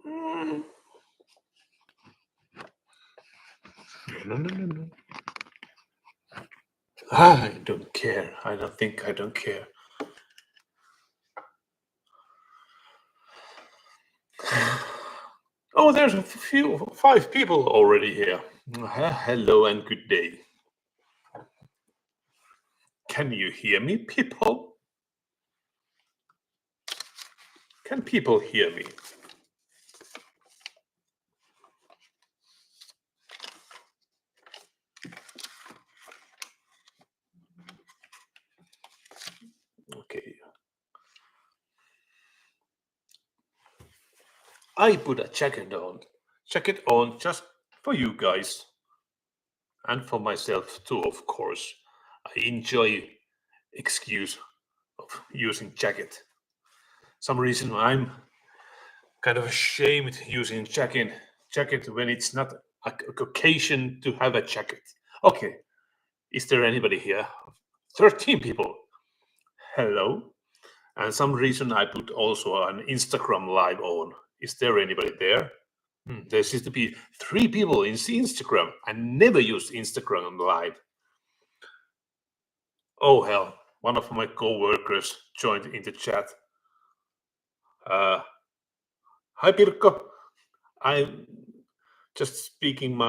No. I don't care. I don't care. Oh, there's 5 people already here. Hello and good day. Can you hear me, people? Can people hear me? Okay. I put a jacket on just for you guys and for myself too, of course. I enjoy excuse of using jacket. Some reason I'm kind of ashamed using jacket when it's not a occasion to have a jacket. Okay, is there anybody here? 13 people. Hello. And some reason I put also an Instagram live on. Is there anybody there? There seems to be 3 people in Instagram. I never use Instagram live. Oh hell, one of my co-workers joined in the chat. Hi Pirkko. I'm just speaking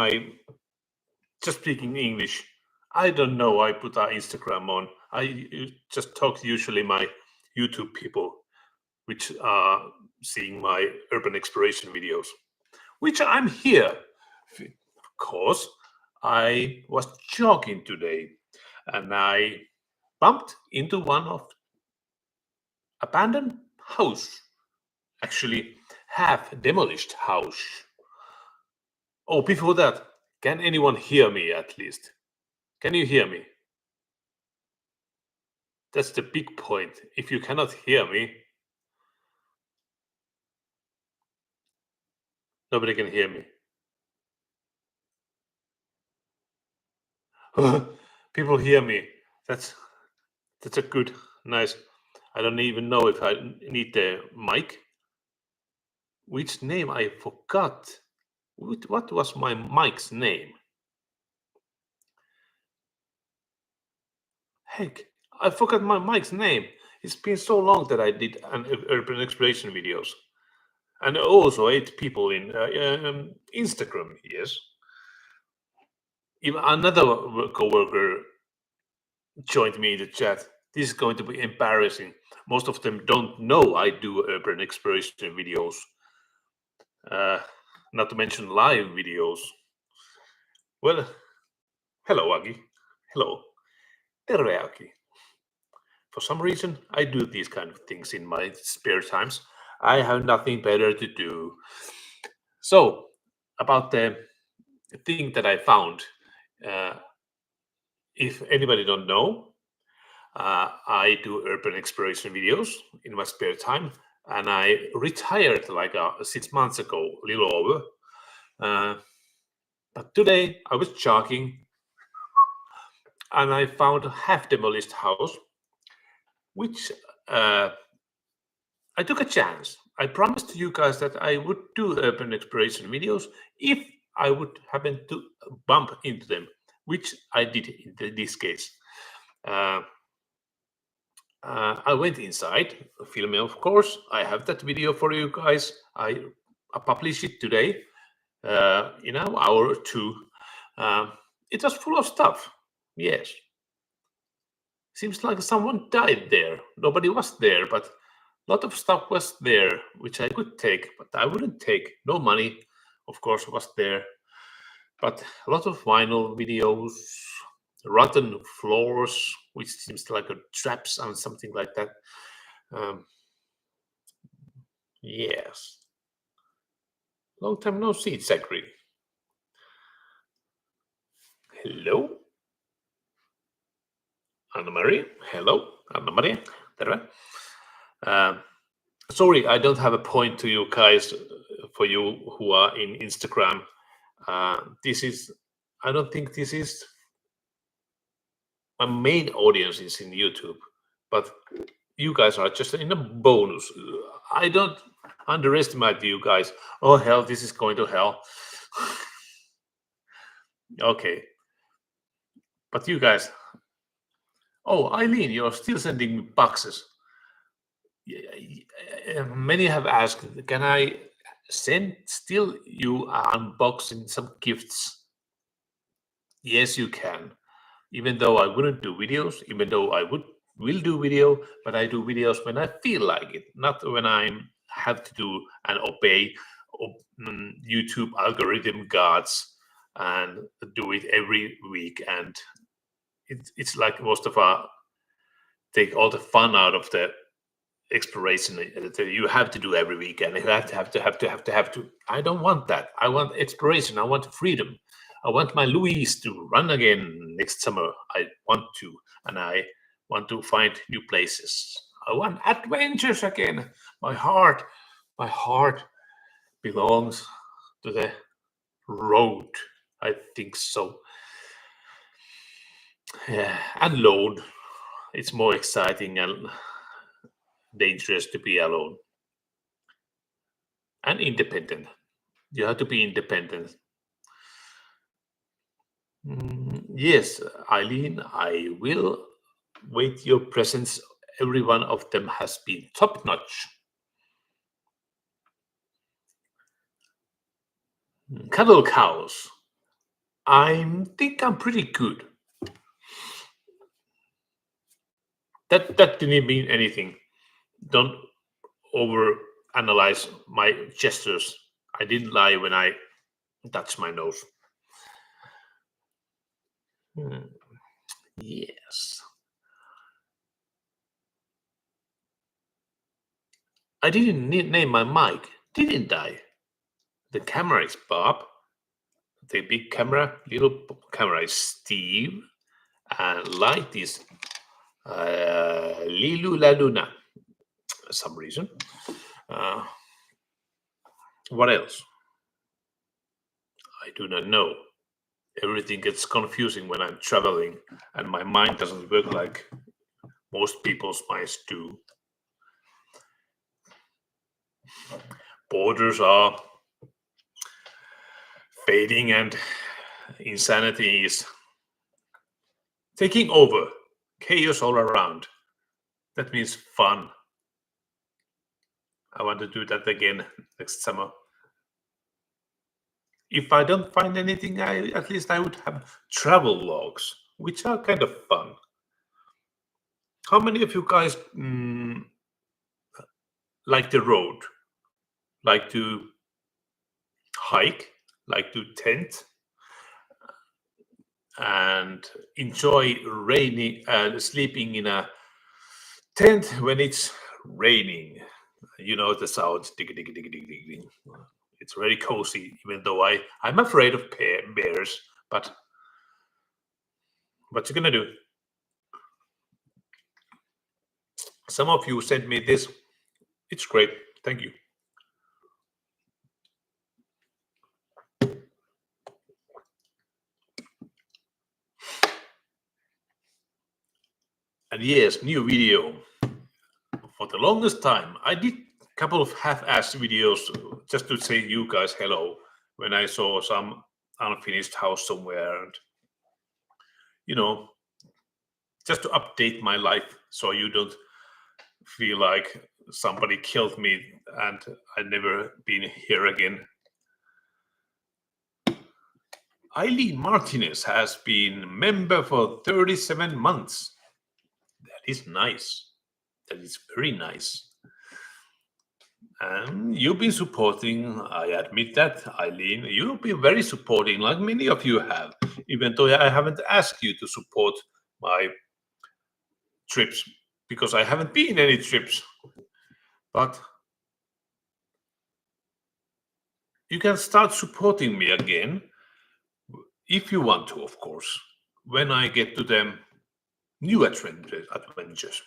English. I don't know. I put our Instagram on. I just talk to usually my YouTube people, which are seeing my urban exploration videos, which I'm here. Of course, I was jogging today, and I bumped into one of abandoned house, actually half demolished house. Oh, before that, can anyone hear me at least? Can you hear me? That's the big point. If you cannot hear me, nobody can hear me. People hear me. That's a good, nice. I don't even know if I need the mic. Which name I forgot? What was my mic's name? Heck, I forgot my mic's name. It's been so long that I did an urban exploration videos, and also 8 people in Instagram. Yes, even another coworker joined me in the chat. This is going to be embarrassing. Most of them don't know I do urban exploration videos. Not to mention live videos. Well, hello, Agi. Hello. Terve, Agi. For some reason, I do these kind of things in my spare times. I have nothing better to do. So, about the thing that I found, uh, if anybody don't know, I do urban exploration videos in my spare time, and I retired like 6 months ago, a little over. But today I was jogging, and I found a half demolished house, which I took a chance. I promised you guys that I would do urban exploration videos if I would happen to bump into them, which I did in this case. I went inside, filming, of course. I have that video for you guys. I published it today in an hour or two. It was full of stuff. Yes. Seems like someone died there. Nobody was there, but a lot of stuff was there, which I could take, but I wouldn't take. No money, of course, was there. But a lot of vinyl videos, rotten floors, which seems like a traps and something like that. Yes. Long time no see, Zachary. Hello? Anna-Marie? Hello? Anna-Marie? Terve. Sorry, I don't have a point to you guys, for you who are in Instagram. I don't think this is my main audience is in YouTube, but you guys are just in a bonus. underestimate you guys. Oh hell, this is going to hell. Okay, but you guys. Oh, Eileen, you're still sending me boxes. Many have asked, can I send still you unboxing some gifts? Yes, you can. Even though I wouldn't do videos, even though I will do video, but I do videos when I feel like it, not when I have to do and obey YouTube algorithm gods and do it every week. And it's like most of our take all the fun out of the exploration that you have to do every weekend. You have to. I don't want that. I want exploration. I want freedom. I want my Louise to run again next summer. I want to, and I want to find new places. I want adventures again. My heart belongs to the road. I think so. Yeah, and alone. It's more exciting and dangerous to be alone and independent. You have to be independent. Yes, Eileen, I will wait your presence. Every one of them has been top notch. Cuddle cows. I think I'm pretty good. That didn't mean anything. Don't over analyze my gestures. I didn't lie when I touched my nose. Yes. I didn't name my mic, didn't I? The camera is Bob. The big camera, little camera is Steve. And light is Lilu La Luna. For some reason. What else? I do not know. Everything gets confusing when I'm traveling, and my mind doesn't work like most people's minds do. Borders are fading, and insanity is taking over. Chaos all around. That means fun. I want to do that again next summer. If I don't find anything, at least I would have travel logs, which are kind of fun. How many of you guys like the road? Like to hike? Like to tent? And enjoy raining and sleeping in a tent when it's raining. You know the sounds. Dig, dig, dig, dig, dig, dig. It's very cozy, even though I'm afraid of bears. But what you gonna do? Some of you sent me this. It's great. Thank you. And yes, new video. For the longest time, I did a couple of half-assed videos just to say you guys hello when I saw some unfinished house somewhere, and just to update my life so you don't feel like somebody killed me and I've never been here again. Eileen Martinez has been member for 37 months. That is nice. That is very nice. And you've been supporting, I admit that, Eileen. You've been very supporting, like many of you have, even though I haven't asked you to support my trips because I haven't been any trips. But you can start supporting me again if you want to, of course, when I get to the new adventures.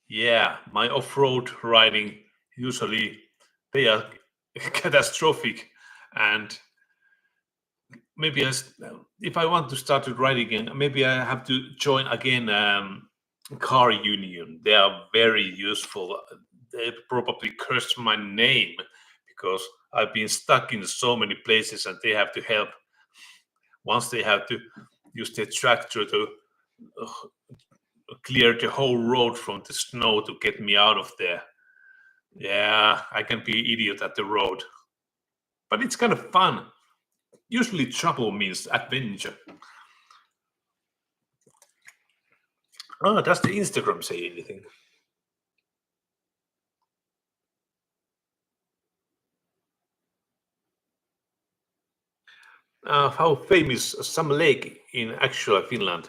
Yeah, my off-road riding usually they are catastrophic, and maybe if I want to start to write again, maybe I have to join again car union. They are very useful. They probably cursed my name because I've been stuck in so many places, and they have to help. Once they have to use their tractor to uh, clear the whole road from the snow to get me out of there. Yeah, I can be idiot at the road, but it's kind of fun. Usually, trouble means adventure. Oh, does the Instagram say anything? How famous some lake in actual Finland?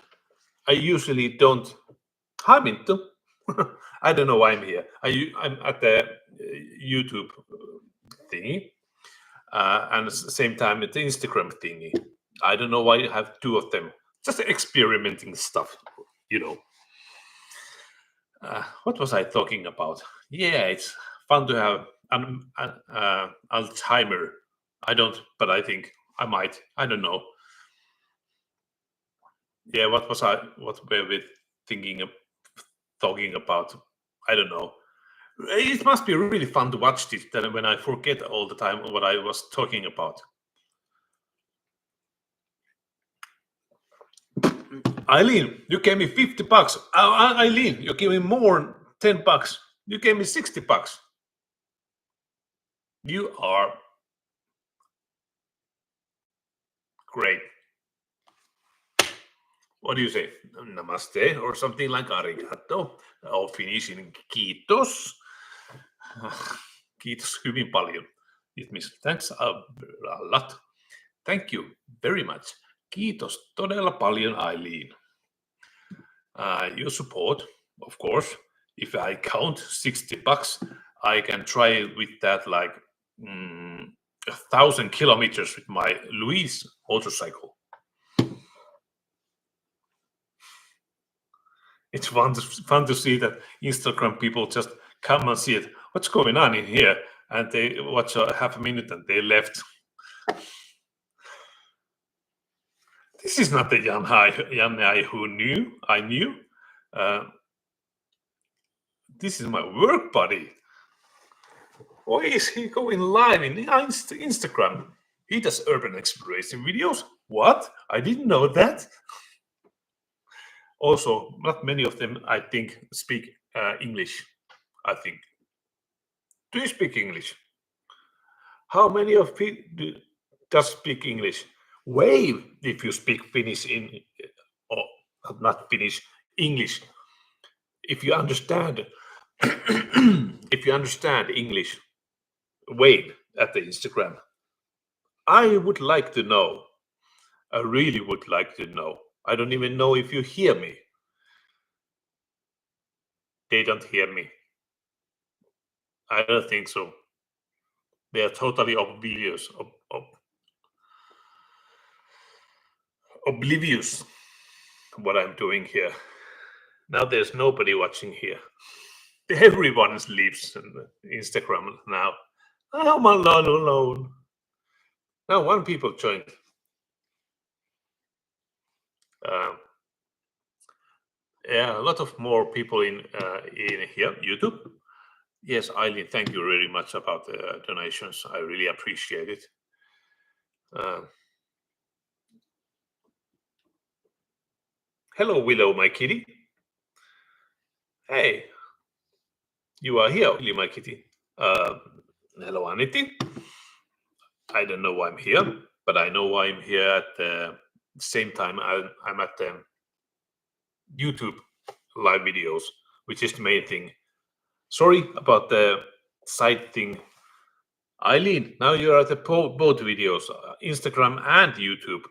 I usually don't. Hi, Minttu. I don't know why I'm here. I'm at the YouTube thingy, and at the same time at the Instagram thingy. I don't know why you have two of them. Just experimenting stuff, you know. What was I talking about? Yeah, it's fun to have an Alzheimer. I don't, but I think I might. I don't know. Yeah, what was I? What were we thinking of talking about? I don't know. It must be really fun to watch this. Then when I forget all the time what I was talking about. Eileen, you gave me $50. Eileen, you gave me more $10. You gave me $60. You are great. What do you say? Namaste or something like arigato. Or Finnish in kiitos. Kiitos hyvin paljon. It means thanks a lot. Thank you very much. Kiitos todella paljon, Eileen. Your support, of course. If I count $60, I can try with that like 1,000 kilometers with my Louise motorcycle. It's fun to see that Instagram people just come and see it. What's going on in here? And they watch a half a minute and they left. This is not the Janne who knew. I knew. This is my work buddy. Why is he going live in Instagram? He does urban exploration videos. What? I didn't know that. Also, not many of them, I think, speak English. I think. Do you speak English? How many of you does speak English? Wave if you speak Finnish or not Finnish, English. If you understand, if you understand English, wave at the Instagram. I would like to know. I really would like to know. I don't even know if you hear me. They don't hear me. I don't think so. They are totally oblivious what I'm doing here. Now there's nobody watching here. Everyone sleeps on Instagram now. I'm alone. Now one people joined. Yeah, a lot of more people in here, YouTube. Yes, Eileen, thank you very much about the donations. I really appreciate it. Hello, Willow, my kitty. Hey, you are here, Willow, my kitty. Hello, Anity. I don't know why I'm here, but I know why I'm here at the same time. I'm at the YouTube live videos, which is the main thing. Sorry about the side thing. Eileen, now you're at the both videos, Instagram and YouTube.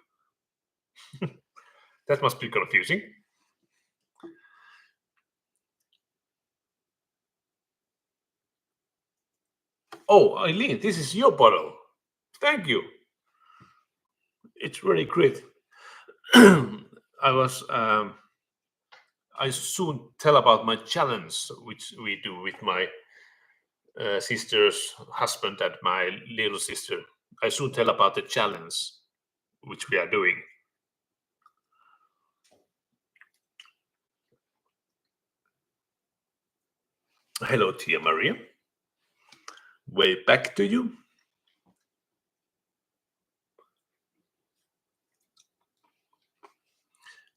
That must be confusing. Oh, Eileen, this is your bottle. Thank you. It's really great. I soon tell about my challenge, which we do with my sister's husband and my little sister. I soon tell about the challenge. which we are doing. Hello, Tia Maria. Way back to you.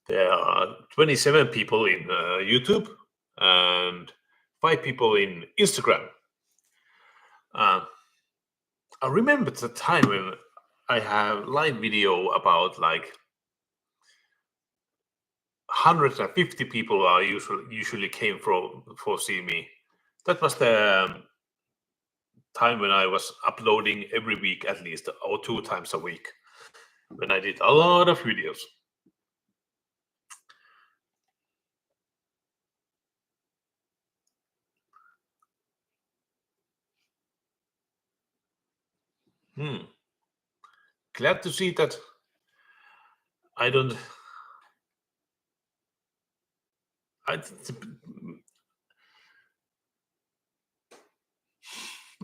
There are 27 people in YouTube and 5 people in Instagram. I remember the time when I have live video about like 150 people are usually came for see me. That was the time when I was uploading every week at least, or 2 times a week, when I did a lot of videos. Glad to see that I don't.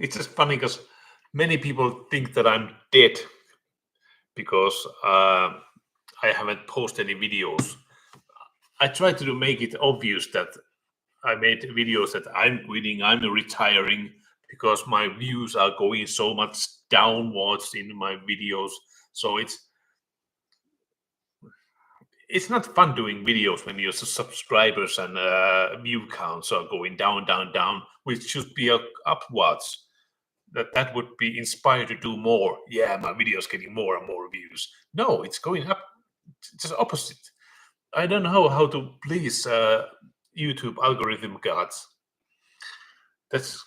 It's just funny because many people think that I'm dead because I haven't posted any videos. I try to make it obvious that I made videos that I'm quitting, I'm retiring because my views are going so much downwards in my videos. So it's not fun doing videos when your subscribers and view counts are going down, down, down, which should be upwards. That would be inspired to do more. Yeah, my videos getting more and more views. No, it's going up. It's just opposite. I don't know how to please YouTube algorithm gods. That's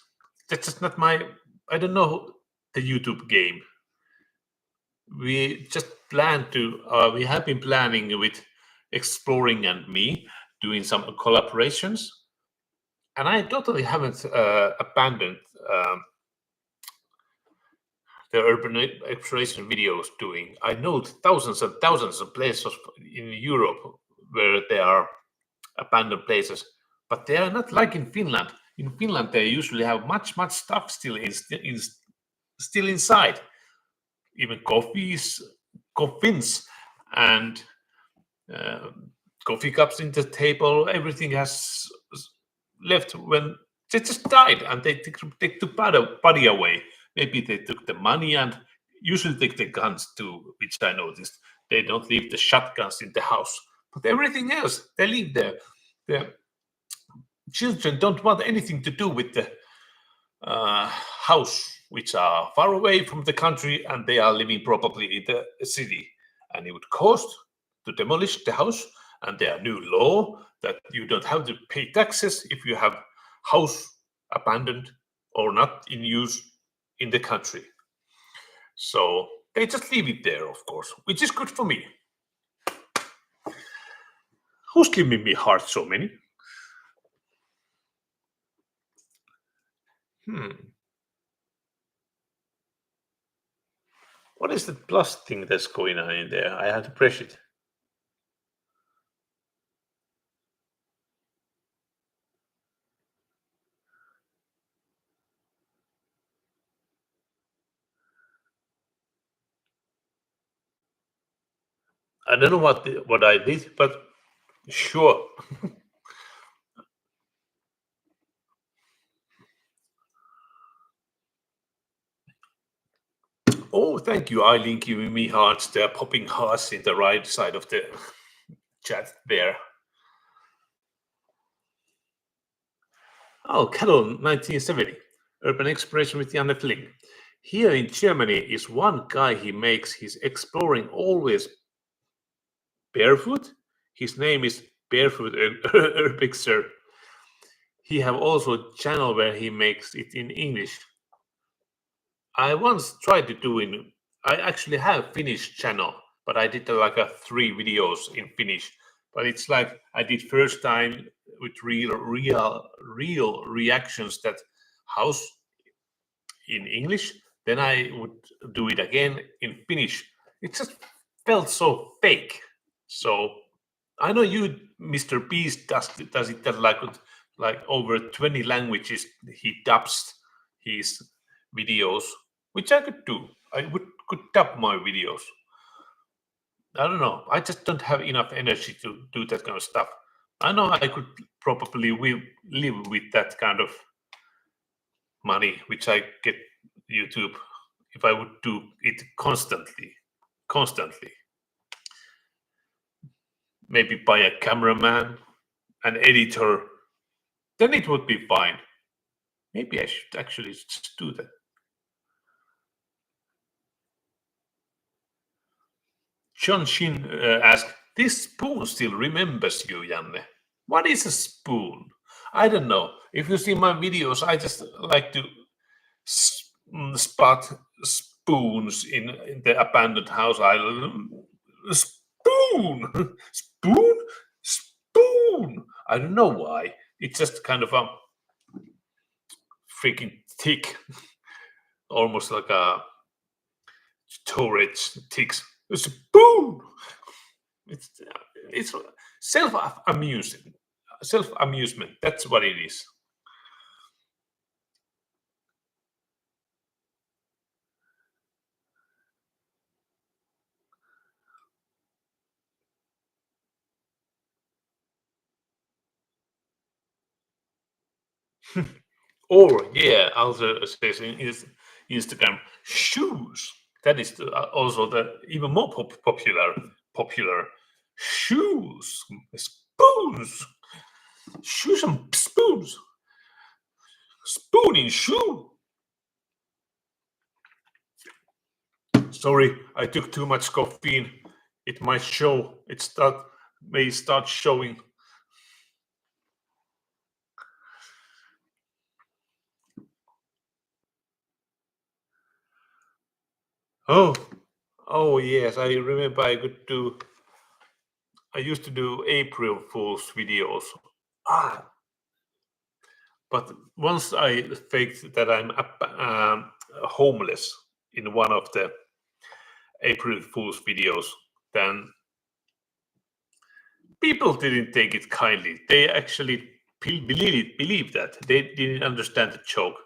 just not my. I don't know the YouTube game. We just plan to. We have been planning with Exploring and me doing some collaborations, and I totally haven't abandoned the urban exploration videos doing. I know thousands and thousands of places in Europe where there are abandoned places, but they are not like in Finland. In Finland, they usually have much stuff still inside, even coffins, and uh, coffee cups in the table. Everything has left when they just died, and they take the body away. Maybe they took the money and usually take the guns too, which I noticed. They don't leave the shotguns in the house, but everything else they leave there. The children don't want anything to do with the house, which are far away from the country, and they are living probably in the city. And it would cost to demolish the house. And there are new law that you don't have to pay taxes if you have house abandoned or not in use in the country. So they just leave it there, of course, which is good for me. Who's giving me hearts so many? What is the plus thing that's going on in there? I have to press it. I don't know what I did, but sure. Oh, thank you, Eileen, giving me hearts. They're popping hearts in the right side of the chat there. Oh, Carol, 1970. Urban Exploration with Janne Flinck. Here in Germany is one guy, he makes his exploring always barefoot. His name is Barefoot Urbixer. He have also a channel where he makes it in English. I once tried to do I actually have Finnish channel, but I did like 3 videos in Finnish. But it's like I did first time with real reactions that house in English. Then I would do it again in Finnish. It just felt so fake. So I know you, Mr. Beast, does it that like over 20 languages. He dubs his videos, which I could do. I could dub my videos. I don't know. I just don't have enough energy to do that kind of stuff. I know I could probably live with that kind of money which I get YouTube if I would do it constantly. Constantly. Maybe buy a cameraman, an editor, then it would be fine. Maybe I should actually just do that. John Shin asked, "This spoon still remembers you, Janne. What is a spoon?" I don't know. If you see my videos, I just like to spot spoons in the abandoned house. Spoon, spoon, spoon. I don't know why. It's just kind of a freaking tick, almost like a storage ticks. A spoon. It's it's self amusing, self amusement. That's what it is. Or yeah, also says in his Instagram, shoes. That is also the even more popular shoes, spoons, shoes and spoons, spoon in shoe. Sorry, I took too much caffeine. It might show. May start showing. Oh, oh yes, I remember. I used to do April Fool's videos. Ah, but once I faked that I'm homeless in one of the April Fool's videos, then people didn't take it kindly. They actually believe that. They didn't understand the joke.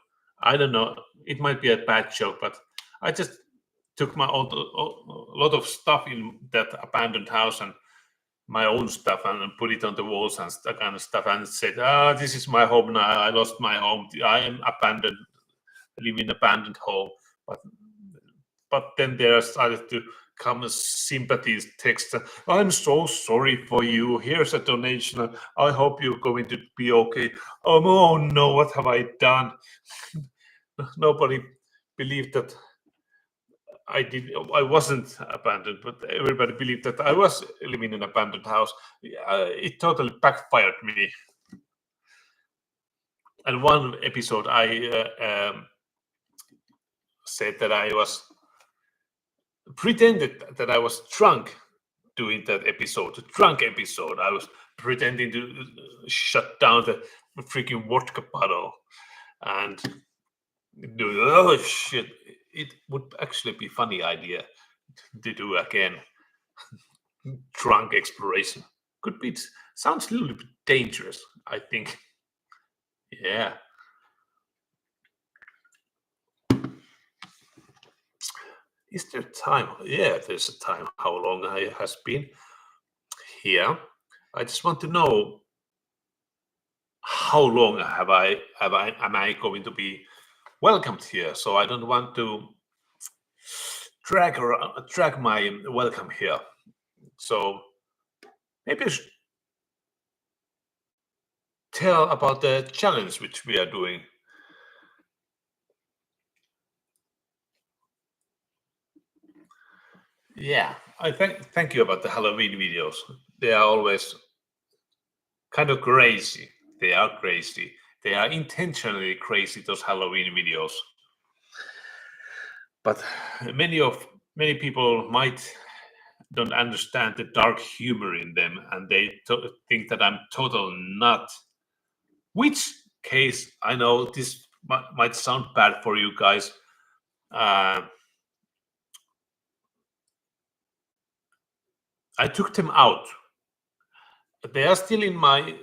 I don't know. It might be a bad joke, but I just took my own a lot of stuff in that abandoned house and my own stuff and put it on the walls and that kind of stuff and said, this is my home now. I lost my home. I am abandoned, live in abandoned home. But then there started to come a sympathy text. I'm so sorry for you. Here's a donation. I hope you're going to be okay. Oh no, what have I done? Nobody believed that I wasn't abandoned, but everybody believed that I was living in an abandoned house. It totally backfired me. And one episode, I said that I was pretended that I was drunk doing that episode, the drunk episode. I was pretending to shut down the freaking vodka bottle and do. Oh shit! It would actually be a funny idea to do again. Drunk exploration could be. Sounds a little bit dangerous. I think. Yeah. Is there time? Yeah, there's a time. How long I has been here? I just want to know how long am I going to be welcomed here? So I don't want to drag my welcome here. So maybe I should tell about the challenge which we are doing. Yeah, I thank you about the Halloween videos. They are always kind of crazy. They are crazy. They are intentionally crazy, those Halloween videos. But many people might don't understand the dark humor in them, and they think that I'm total nut. Which case, I know this might sound bad for you guys. Uh, I took them out. They are still in my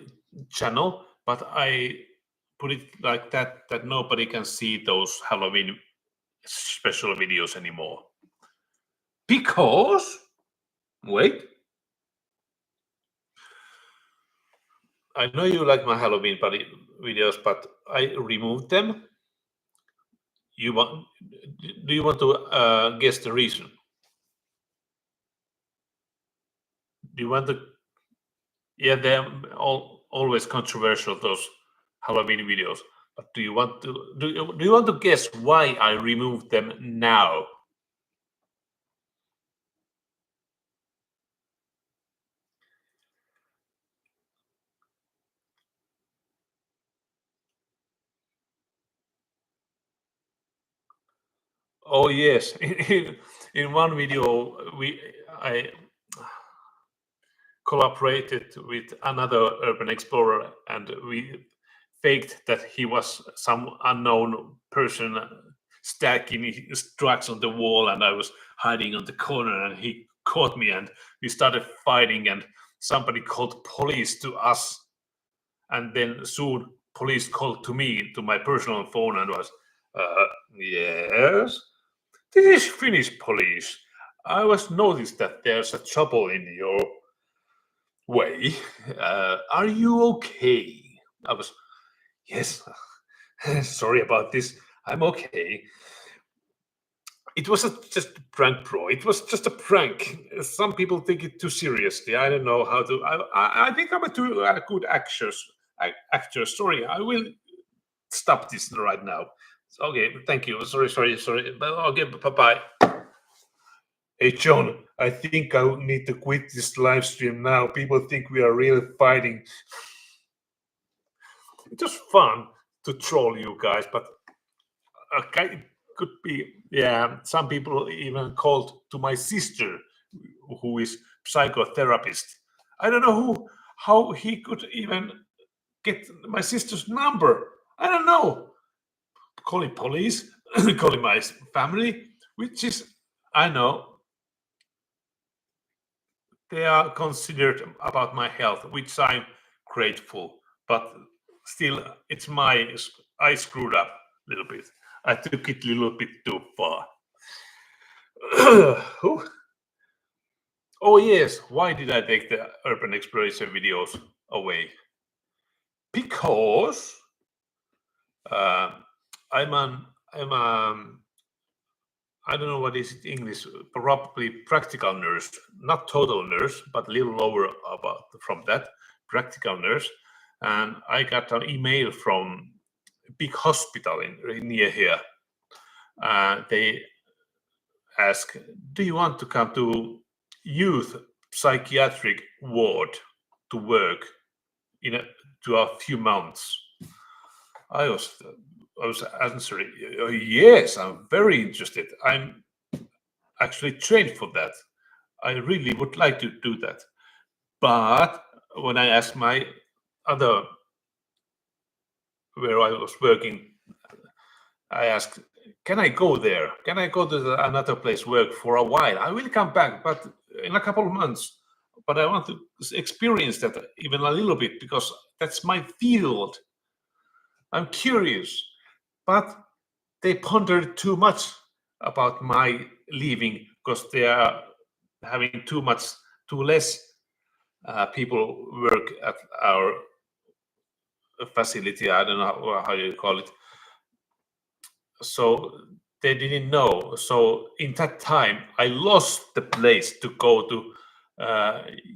channel, but I put it like that nobody can see those Halloween special videos anymore. Because Wait, I know you like my Halloween party videos, but I removed them. You want? Do you want to guess the reason? Do you want to? Yeah, they're always controversial, those Halloween videos. But do you want to guess why I removed them now? Oh yes, in one video I collaborated with another urban explorer, and we faked that he was some unknown person stacking his drugs on the wall, and I was hiding on the corner, and he caught me, and we started fighting, and somebody called police to us, and then soon police called to me to my personal phone and was, yes, this is Finnish police. I was noticed that there's a trouble in your way. Are you okay? I was, yes, sorry about this. I'm okay. It was just a prank, bro. It was just a prank. Some people take it too seriously. I don't know how to. I think I'm a too good actor. Actor. Sorry, I will stop this right now. Okay, thank you. Sorry. But okay, bye bye. Hey John, I think I need to quit this live stream now. People think we are really fighting. It's just fun to troll you guys, but okay, it could be, yeah. Some people even called to my sister, who is psychotherapist. I don't know how he could even get my sister's number. I don't know. Calling police, calling my family, which is, I know they are considered about my health, which I'm grateful. But still, it's I screwed up a little bit. I took it a little bit too far. Oh yes, why did I take the urban exploration videos away? Because uh, I'm an I don't know what is it in English, probably practical nurse, not total nurse, but a little lower about from that, practical nurse. And I got an email from a big hospital near here. They ask, do you want to come to youth psychiatric ward to work in to a few months? I was I was answering, yes, I'm very interested. I'm actually trained for that. I really would like to do that. But when I asked my other, where I was working, I asked, can I go there? Can I go to another place work for a while? I will come back, but in a couple of months. But I want to experience that even a little bit because that's my field. I'm curious. But they pondered too much about my leaving because they are having too less people work at our facility. I don't know how you call it. So they didn't know. So in that time, I lost the place to go to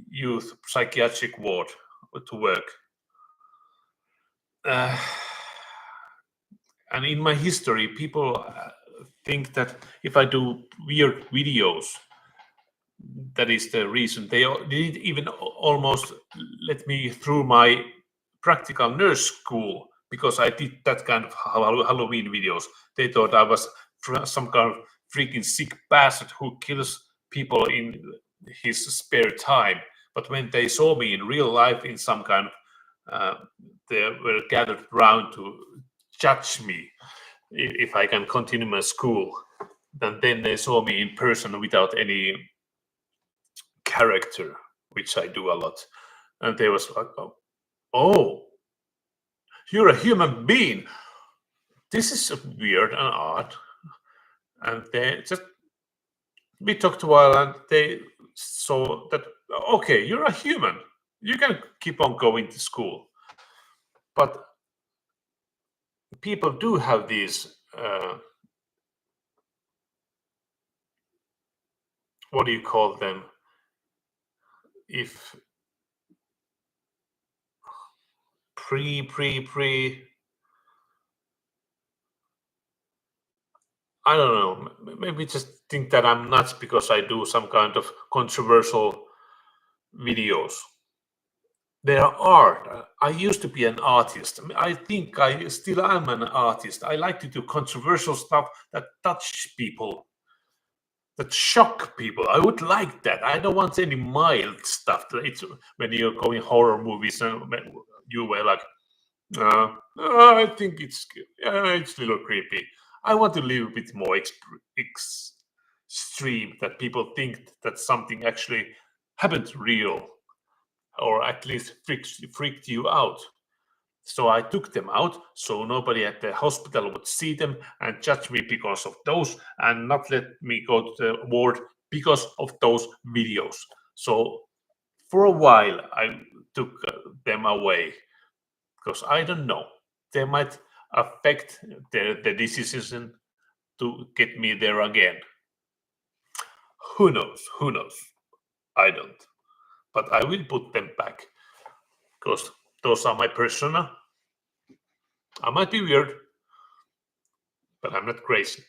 youth psychiatric ward to work. Uh, and in my history, people think that if I do weird videos, that is the reason. They didn't even almost let me through my practical nurse school because I did that kind of Halloween videos. They thought I was some kind of freaking sick bastard who kills people in his spare time. But when they saw me in real life in some kind of, they were gathered around to judge me if I can continue my school. And then they saw me in person without any character, which I do a lot. And they was like, oh, you're a human being. This is weird and odd. And they just, we talked a while and they so that okay, you're a human, you can keep on going to school, but people do have these what do you call them, if pre I don't know, maybe just think that I'm nuts because I do some kind of controversial videos. Their art. I used to be an artist. I think I still am an artist. I like to do controversial stuff that touch people, that shock people. I would like that. I don't want any mild stuff. It's when you're going horror movies and you were like, I think it's a little creepy. I want to live a bit more extreme, that people think that something actually happened real, or at least freaked you out. So I took them out so nobody at the hospital would see them and judge me because of those, and not let me go to the ward because of those videos. So for a while I took them away because I don't know. They might affect the decision to get me there again. Who knows? Who knows? I don't. But I will put them back because those are my persona. I might be weird, but I'm not crazy.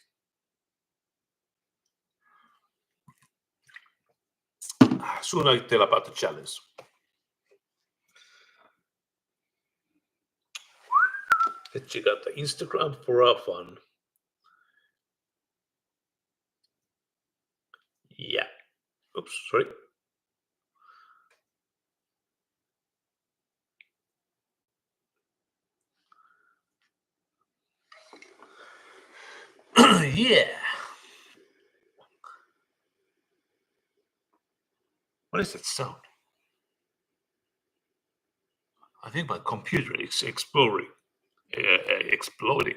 Soon I'll tell about the challenge. Let's check out the Instagram for our fun. Yeah. Oops, sorry. Yeah. What is that sound? I think my computer is exploding. Exploding.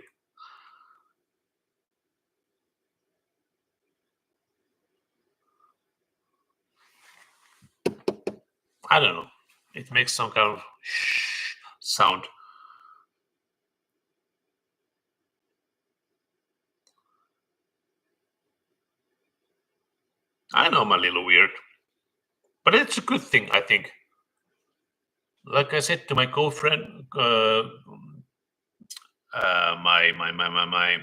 I don't know. It makes some kind of shh sound. I know I'm a little weird, but it's a good thing, I think. Like I said to my girlfriend, my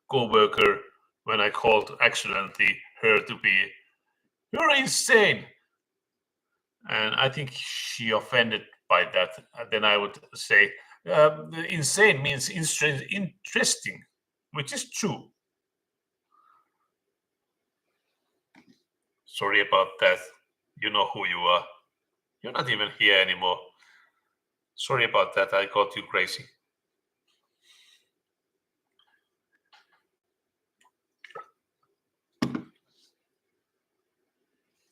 co-worker, when I called accidentally her to be, you're insane, and I think she offended by that. And then I would say, insane means interesting, which is true. Sorry about that. You know who you are. You're not even here anymore. Sorry about that. I got you crazy.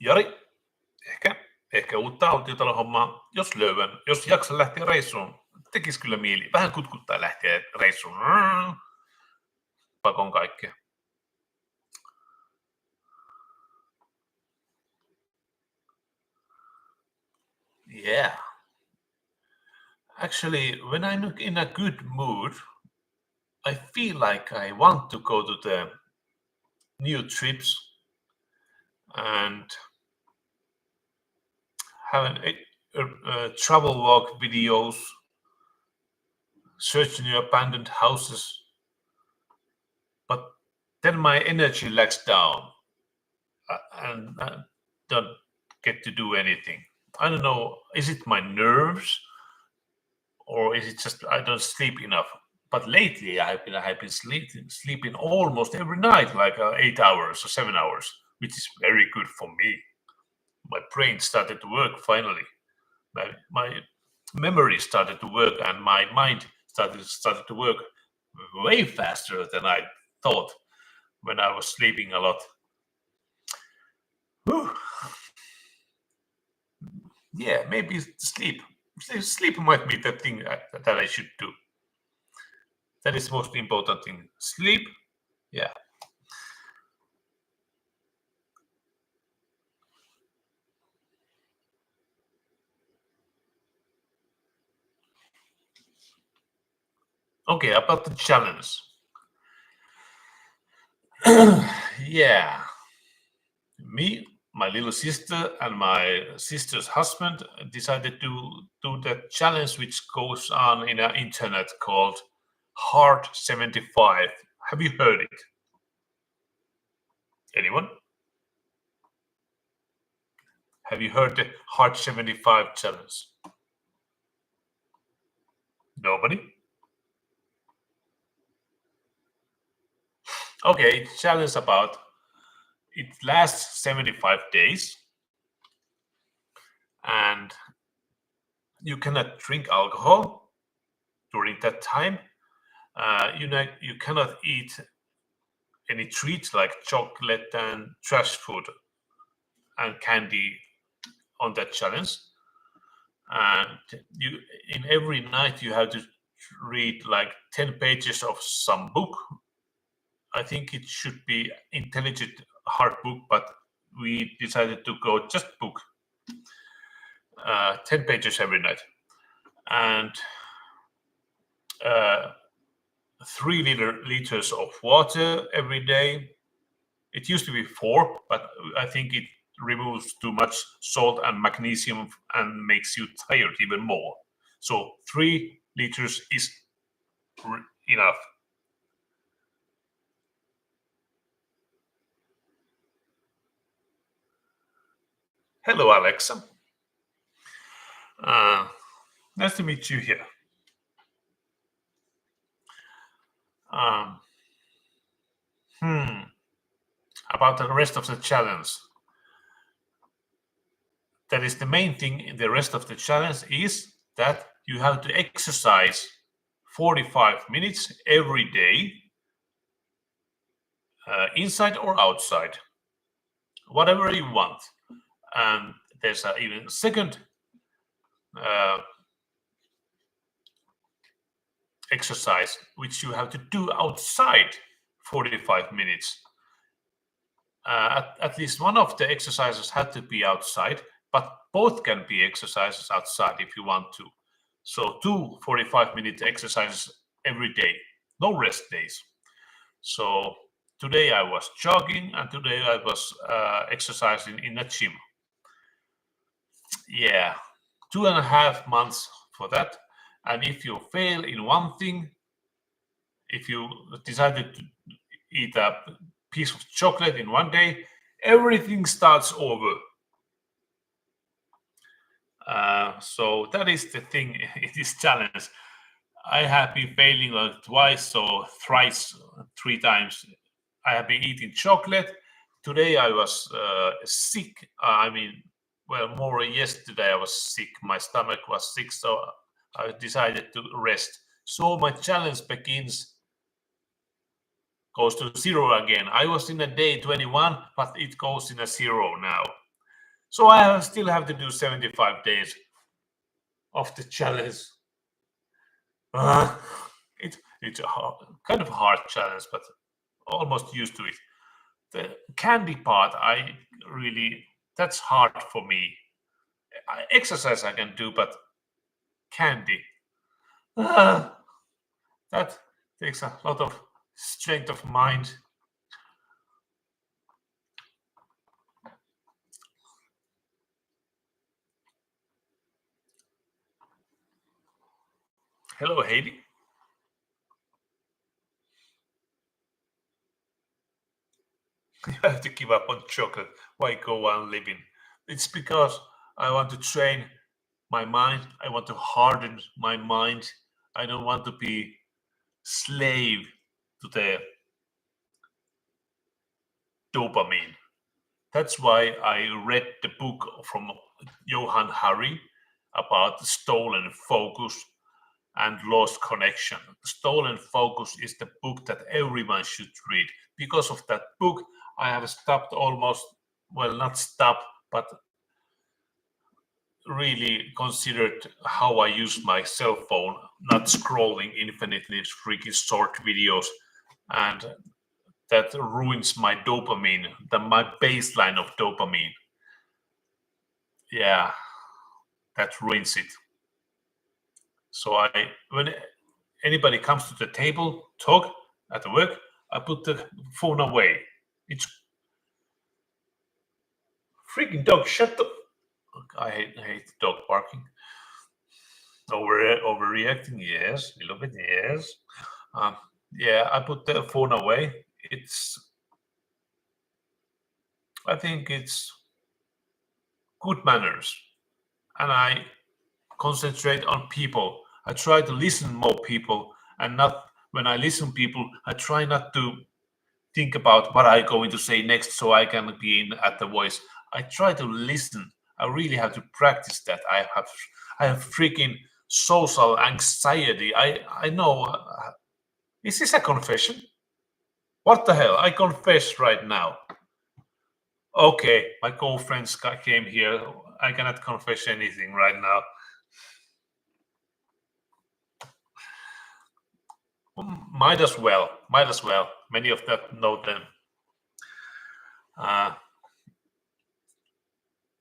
Jari, ehkä uutta autiotalon-hommaa, jos löydän, jos jaksan lähteä reissuun. Tekis kyllä mieli. Vähän kutkuttaa lähteä reissuun. Pakon kaikkea. Yeah. Actually, when I'm in a good mood, I feel like I want to go to the new trips and have travel log videos, search new abandoned houses, but then my energy lacks down and I don't get to do anything. I don't know, is it my nerves or is it just I don't sleep enough? But lately I've been sleeping almost every night, like 8 hours or 7 hours, which is very good for me. My brain started to work finally. My memory started to work, and my mind started to work way faster than I thought when I was sleeping a lot. Whew. Yeah, maybe sleep. Sleep might be the thing that I should do. That is most important thing. Sleep. Yeah. Okay, about the challenge. Yeah, me, my little sister, and my sister's husband decided to do that challenge, which goes on in the internet called Heart 75. Have you heard it? Anyone? Have you heard the Heart 75 challenge? Nobody? Okay, challenge about it lasts 75 days and you cannot drink alcohol during that time. You cannot eat any treats like chocolate and trash food and candy on that challenge. And you in every night you have to read like 10 pages of some book. I think it should be intelligent hard book, but we decided to go just book, 10 pages every night. And uh, 3 liters of water every day. It used to be 4, but I think it removes too much salt and magnesium and makes you tired even more. So 3 liters is enough. Hello, Alexa. Uh, Nice to meet you here. Um, about the rest of the challenge. That is the main thing in the rest of the challenge is that you have to exercise 45 minutes every day, inside or outside, whatever you want. And there's a even second uh, exercise which you have to do outside 45 minutes. At least one of the exercises had to be outside, but both can be exercises outside if you want to. So 2 45-minute exercises every day, no rest days. So today I was jogging and today I was exercising in a gym. Yeah, 2.5 months for that. And if you fail in one thing, if you decided to eat a piece of chocolate in one day, everything starts over. So that is the thing in this challenge. I have been failing like twice or thrice, 3 times. I have been eating chocolate. Today I was sick. Well, more yesterday I was sick. My stomach was sick, so I decided to rest. So my challenge goes to 0 again. I was in a day 21, but it goes in a 0 now. So I still have to do 75 days of the challenge. Uh, it's a kind of hard challenge, but almost used to it. The candy part, that's hard for me. Exercise I can do, but candy, uh, that takes a lot of strength of mind. Hello, Heidi. You have to give up on chocolate. Why go on living? It's because I want to train my mind. I want to harden my mind. I don't want to be slave to the dopamine. That's why I read the book from Johan Hari about stolen focus and lost connection. Stolen focus is the book that everyone should read. Because of that book, I have stopped almost, well, not stopped, but really considered how I use my cell phone, not scrolling infinitely freaking short videos. And that ruins my dopamine, my baseline of dopamine. Yeah, that ruins it. So when anybody comes to the table, talk at the work, I put the phone away. It's freaking dog. Shut the. I hate dog barking. Overreacting, yes. A little bit, yes. Yeah, I put the phone away. I think it's good manners, and I concentrate on people. I try to listen more people, and not when I listen people, I try not to think about what I'm going to say next, so I can be in at the voice. I try to listen. I really have to practice that. I have freaking social anxiety. I know. Is this a confession? What the hell? I confess right now. Okay, my girlfriends came here. I cannot confess anything right now. Might as well. Might as well. Many of them know them.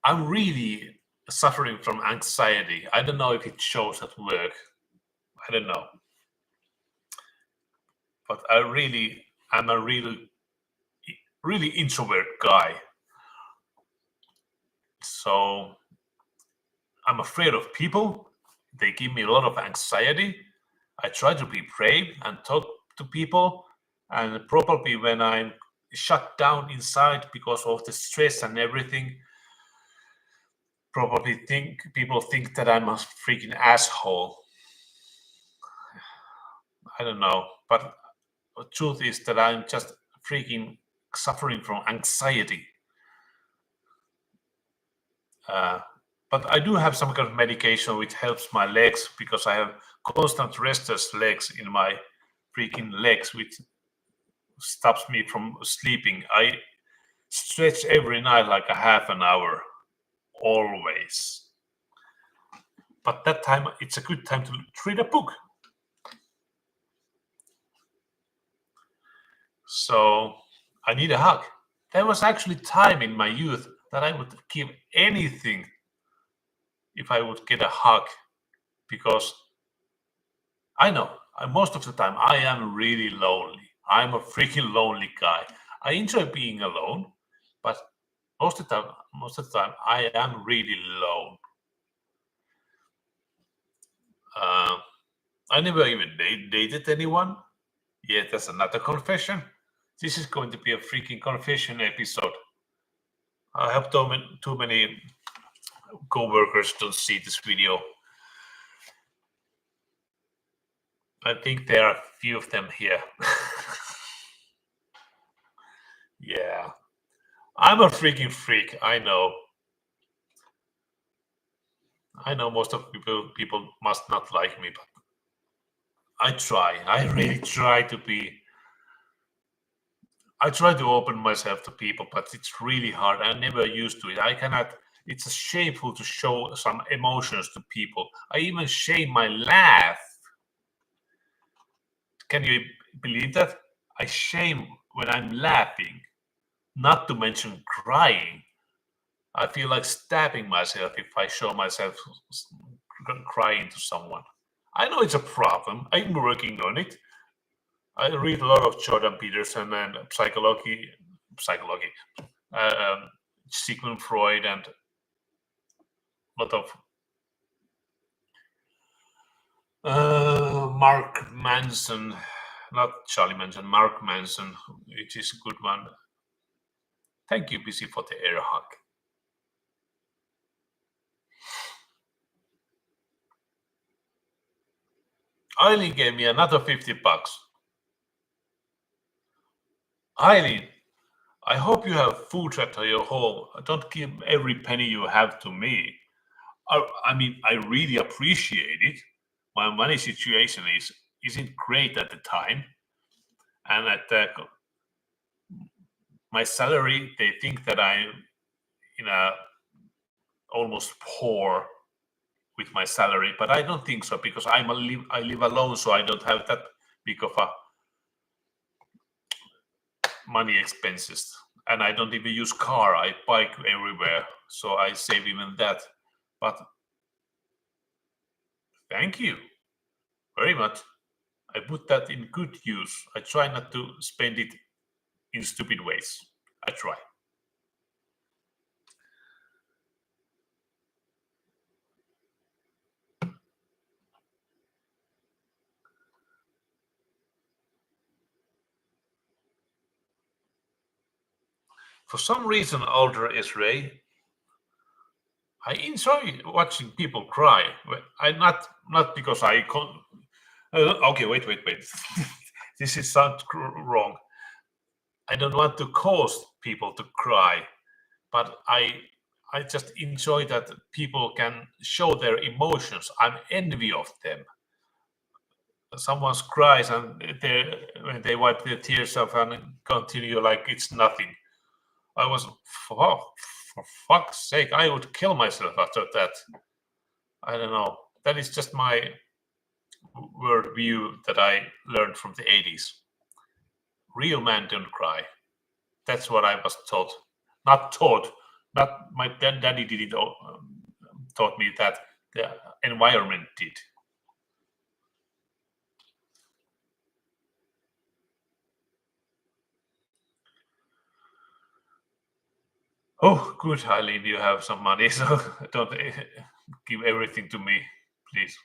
I'm really suffering from anxiety. I don't know if it shows at work. I don't know. But I'm a really introvert guy. So I'm afraid of people. They give me a lot of anxiety. I try to be brave and talk to people. And probably when I'm shut down inside because of the stress and everything, probably people think that I'm a freaking asshole. I don't know. But the truth is that I'm just freaking suffering from anxiety. But I do have some kind of medication which helps my legs because I have constant restless legs in my freaking legs, which stops me from sleeping. I stretch every night like a half an hour, always. But that time, it's a good time to read a book. So I need a hug. There was actually time in my youth that I would give anything if I would get a hug, because I know most of the time I am really lonely. I'm a freaking lonely guy. I enjoy being alone, but most of the time I am really alone. I never even dated anyone. Yeah, that's another confession. This is going to be a freaking confession episode. I hope too many co-workers don't see this video. I think there are a few of them here. Yeah. I'm a freaking freak, I know. I know most of people must not like me, but I try. I really try to be. I try to open myself to people, but it's really hard. I'm never used to it. I cannot. It's shameful to show some emotions to people. I even shame my laugh. Can you believe that? I shame when I'm laughing, not to mention crying. I feel like stabbing myself if I show myself crying to someone. I know it's a problem. I'm working on it. I read a lot of Jordan Peterson and psychology, Sigmund Freud, and a lot of Mark Manson, not Charlie Manson, Mark Manson, which is a good one. Thank you, BC, for the air hug. Eileen gave me another $50. Eileen, I hope you have food at your home. Don't give every penny you have to me. I mean, I really appreciate it. My money situation isn't great at the time, and my salary, they think that I'm in a almost poor with my salary, but I don't think so because I live alone, so I don't have that big of a money expenses, and I don't even use car. I bike everywhere, so I save even that. But thank you very much. I put that in good use. I try not to spend it in stupid ways. I try. For some reason, older Ray, I enjoy watching people cry. I not because I okay, wait. This is sound wrong. I don't want to cause people to cry, but I just enjoy that people can show their emotions. I'm envy of them. Someone cries and when they wipe their tears off and continue like it's nothing. I was, oh, for fuck's sake, I would kill myself after that. I don't know. That is just my world view that I learned from the 80s. Real men don't cry. That's what I was taught. Not taught. Not my daddy didn't taught me that. The environment did. Oh, good, Eileen. You have some money, so don't give everything to me, please.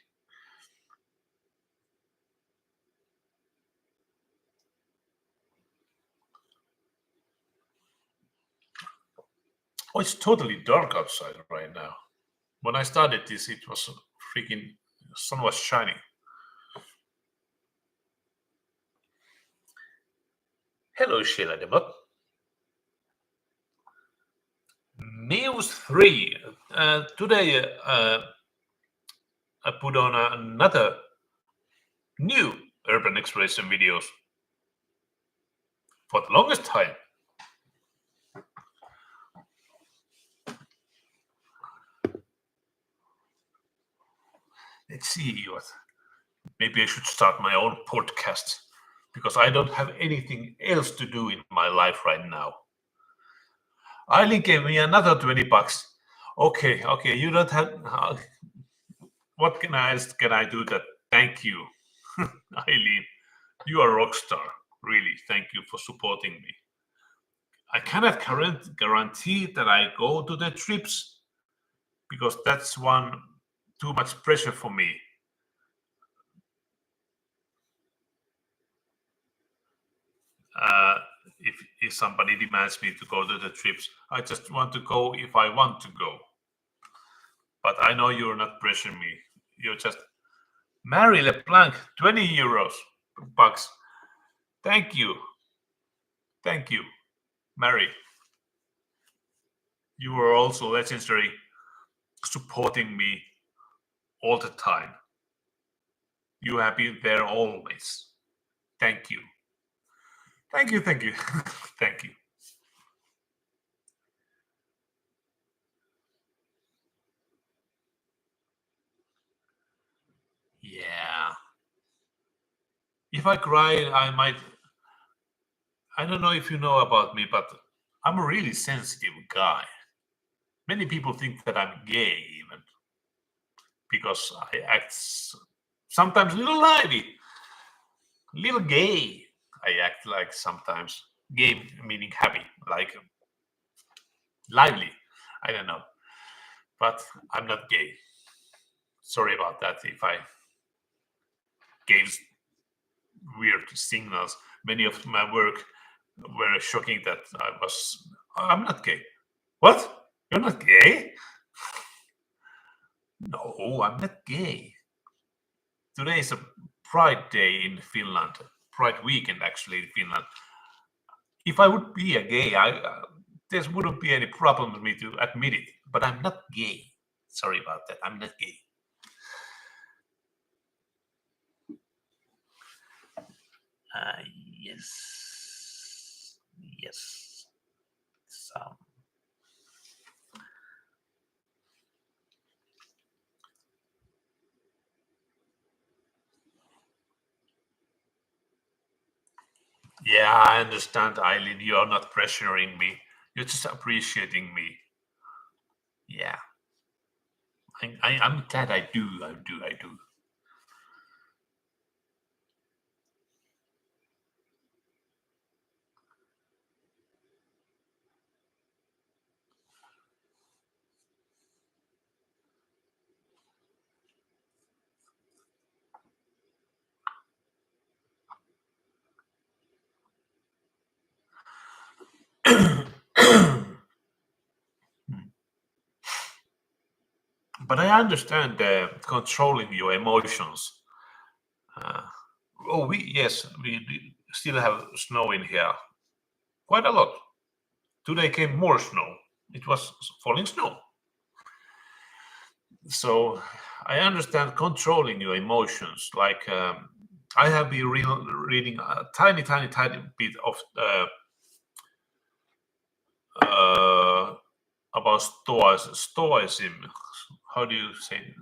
Oh, it's totally dark outside right now. When I started this, it was freaking sun was shining. Hello, Sheila Debot. News 3. Today, I put on another new urban exploration videos for the longest time. Let's see what. Maybe I should start my own podcast because I don't have anything else to do in my life right now. Eileen gave me another $20. Okay, you don't have. What else can I do that? Thank you, Eileen. You are a rock star. Really, thank you for supporting me. I cannot guarantee that I go to the trips because that's one too much pressure for me. If somebody demands me to go to the trips, I just want to go if I want to go. But I know you're not pressuring me. You're just Mary LeBlanc, 20 euros bucks. Thank you, Mary. You are also legendary, supporting me all the time. You have been there always. Thank you. Thank you. Thank you. Yeah. If I cry, I might. I don't know if you know about me, but I'm a really sensitive guy. Many people think that I'm gay, even because I act sometimes a little lively, little gay. I act like sometimes gay, meaning happy, like lively. I don't know, but I'm not gay. Sorry about that if I gave weird signals. Many of my work were shocking that I'm not gay. What? You're not gay? No, I'm not gay. Today is a Pride Day in Finland, Pride weekend actually in Finland. If I would be a gay, there wouldn't be any problem with me to admit it. But I'm not gay. Sorry about that. I'm not gay. Yes. Some. Yeah, I understand, Eileen. You are not pressuring me. You're just appreciating me. Yeah. I'm glad I do. But I understand controlling your emotions. Uh, we still have snow in here, quite a lot. Today came more snow. It was falling snow. So I understand controlling your emotions. Like I have been reading a tiny bit of uh, about Stoicism. How do you say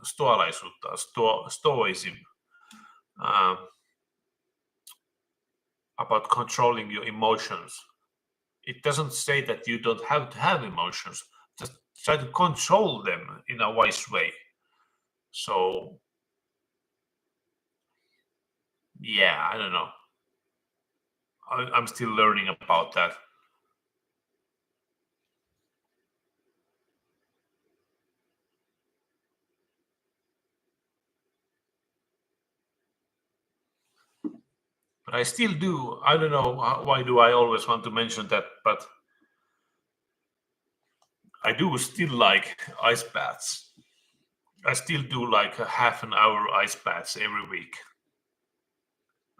Stoalaisuutta? Stoicism. Um, about controlling your emotions. It doesn't say that you don't have to have emotions. Just try to control them in a wise way. So yeah, I don't know. I'm still learning about that. But I still do. I don't know why do I always want to mention that, but I do still like ice baths. I still do like a half an hour ice baths every week.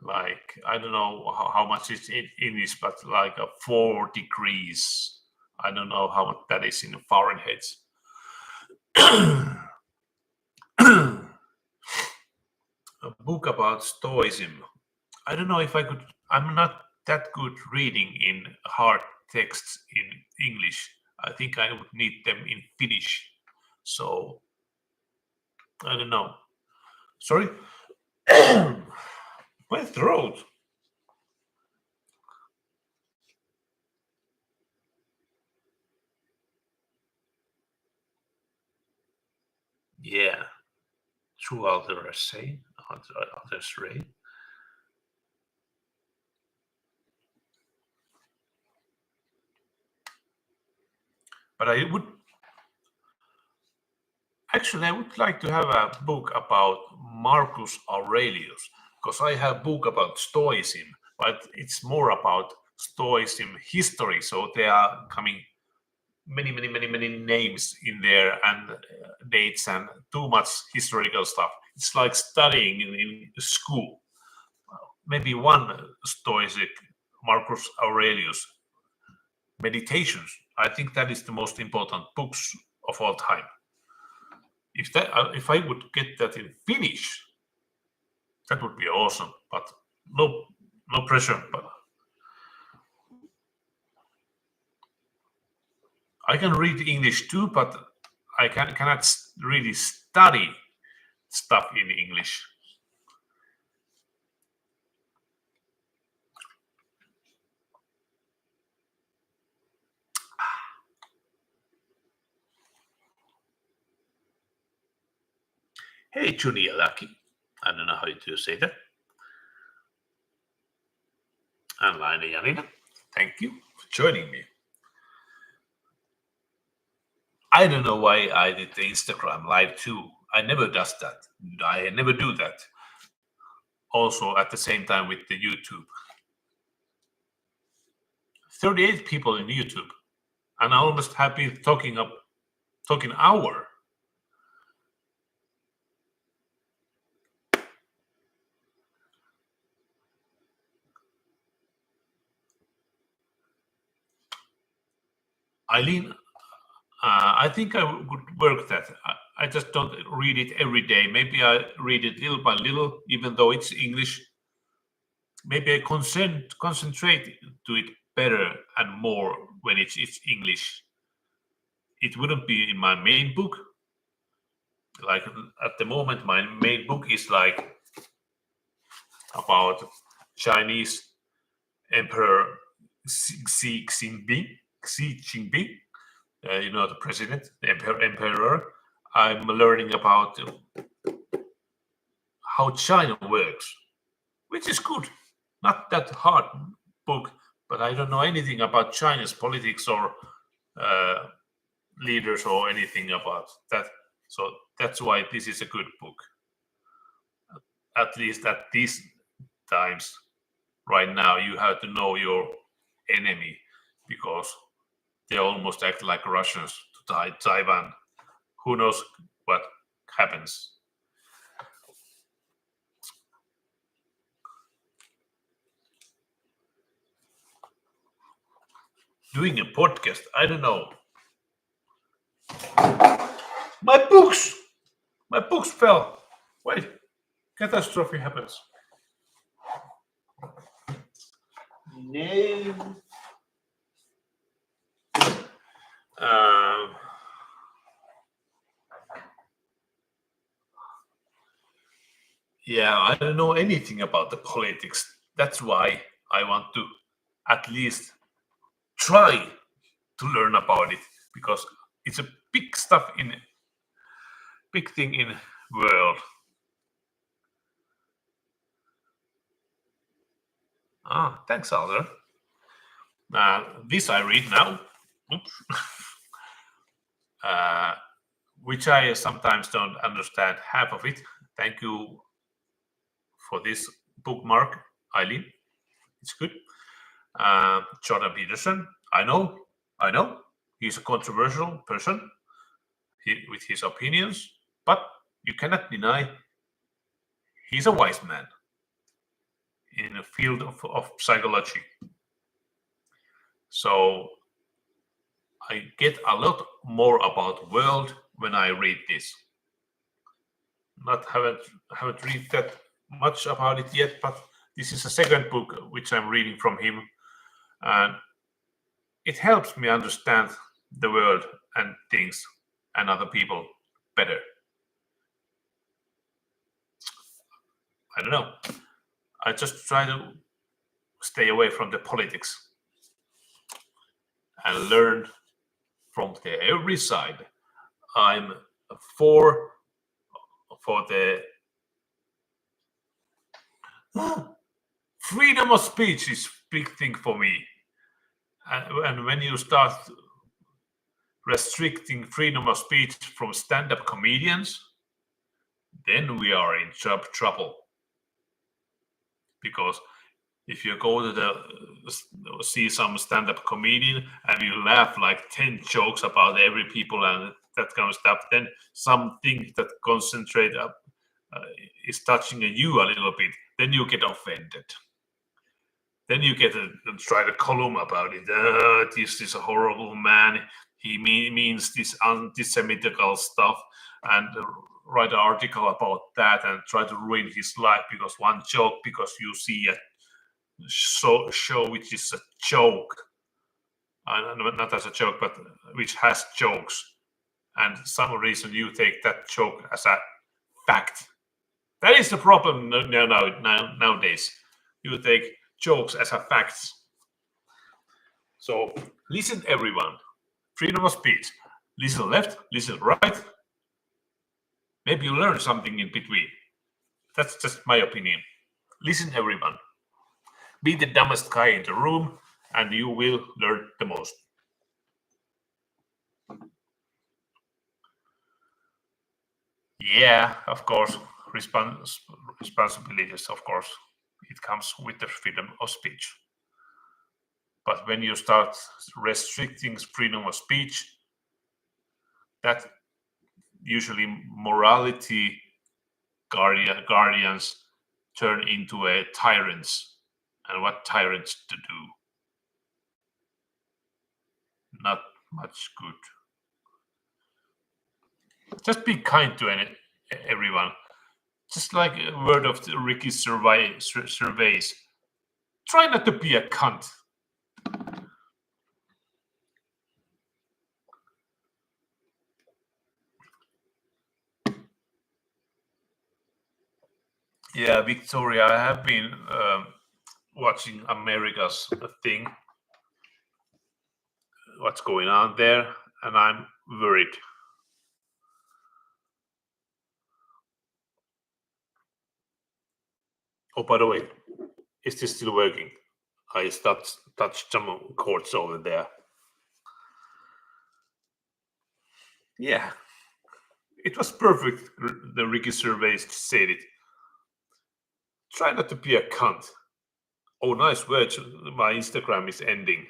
Like I don't know how much it's in this, but like a 4 degrees. I don't know how much that is in Fahrenheit. A book about Stoicism. I don't know if I could. I'm not that good reading in hard texts in English. I think I would need them in Finnish. So I don't know. Sorry, my throat. Yeah, throughout the essay, others ray. But I would actually I would like to have a book about Marcus Aurelius because I have book about Stoicism, but it's more about Stoicism history. So there are coming many names in there and dates and too much historical stuff. It's like studying in school. Maybe one Stoic, Marcus Aurelius, Meditations. I think that is the most important books of all time. If I would get that in Finnish, that would be awesome. But no pressure. But I can read English too, but cannot really study stuff in English. Hey, Junia Lucky. I don't know how to say that. And Laine Janina. Thank you for joining me. I don't know why I did the Instagram live too. I never does that. I never do that. Also at the same time with the YouTube. 38 people in YouTube. And I almost happy talking hour. Eileen, I think I would work that. I just don't read it every day. Maybe I read it little by little, even though it's English. Maybe I concentrate to it better and more when it's English. It wouldn't be in my main book. Like at the moment, my main book is like about Chinese Emperor Xi Jinping. The president, the emperor. I'm learning about how China works, which is good. Not that hard book, but I don't know anything about China's politics or uh, leaders or anything about that. So that's why this is a good book. At least at these times, right now, you have to know your enemy because they almost act like Russians to Taiwan. who knows what happens. Doing a podcast, I don't know. My books! My books fell. Wait, catastrophe happens. No. Yeah, I don't know anything about the politics. That's why I want to at least try to learn about it, because it's a big thing in world. Thanks, Alder. This I read now. Oops. Which I sometimes don't understand half of it. Thank you for this bookmark, Eileen. It's good. Jordan Peterson. I know. He's a controversial person with his opinions, but you cannot deny he's a wise man in the field of psychology. So I get a lot more about world when I read this. Haven't read that much about it yet, but this is a second book which I'm reading from him, and it helps me understand the world and things and other people better. I don't know. I just try to stay away from the politics and learn from every side. I'm for the freedom of speech is big thing for me. And when you start restricting freedom of speech from stand-up comedians, then we are in trouble. Because if you go to see some stand-up comedian and you laugh like 10 jokes about every people and that kind of stuff, then something that concentrate up is touching you a little bit, then you get offended. Then you get to try to column about it. This is a horrible man. He means this anti-Semitical stuff, and write an article about that and try to ruin his life because one joke, because you see a show which is a joke, not as a joke, but which has jokes, and some reason you take that joke as a fact. That is the problem nowadays. You take jokes as a facts. So listen, everyone. Freedom of speech. Listen left, listen right. Maybe you learn something in between. That's just my opinion. Listen, everyone. Be the dumbest guy in the room, and you will learn the most. Yeah, of course. Responsibilities, of course. It comes with the freedom of speech. But when you start restricting freedom of speech, that usually morality guardians turn into a tyrants. And what tyrants to do? Not much good. Just be kind to everyone. Just like a word of Ricky's surveys. Try not to be a cunt. Yeah, Victoria, I have been watching America's thing, what's going on there, and I'm worried. Oh, by the way, is this still working? I touched some chords over there. Yeah, it was perfect. The Ricky surveys said it. Try not to be a cunt. Oh, nice words. My Instagram is ending.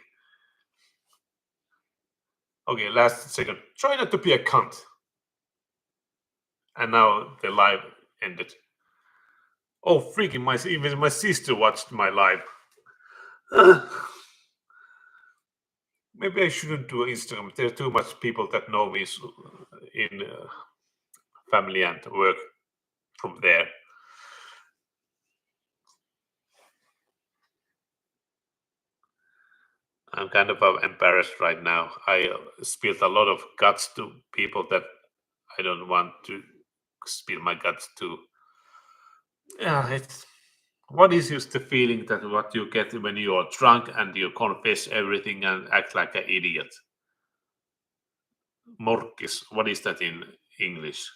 Okay, last second. Try not to be a cunt. and now the live ended. Oh, freaking! Even my sister watched my live. Maybe I shouldn't do Instagram. There are too much people that know me in family and work from there. I'm kind of embarrassed right now. I spilled a lot of guts to people that I don't want to spill my guts to. Yeah, it's what is just the feeling that what you get when you are drunk and you confess everything and act like an idiot. Morkis, what is that in English?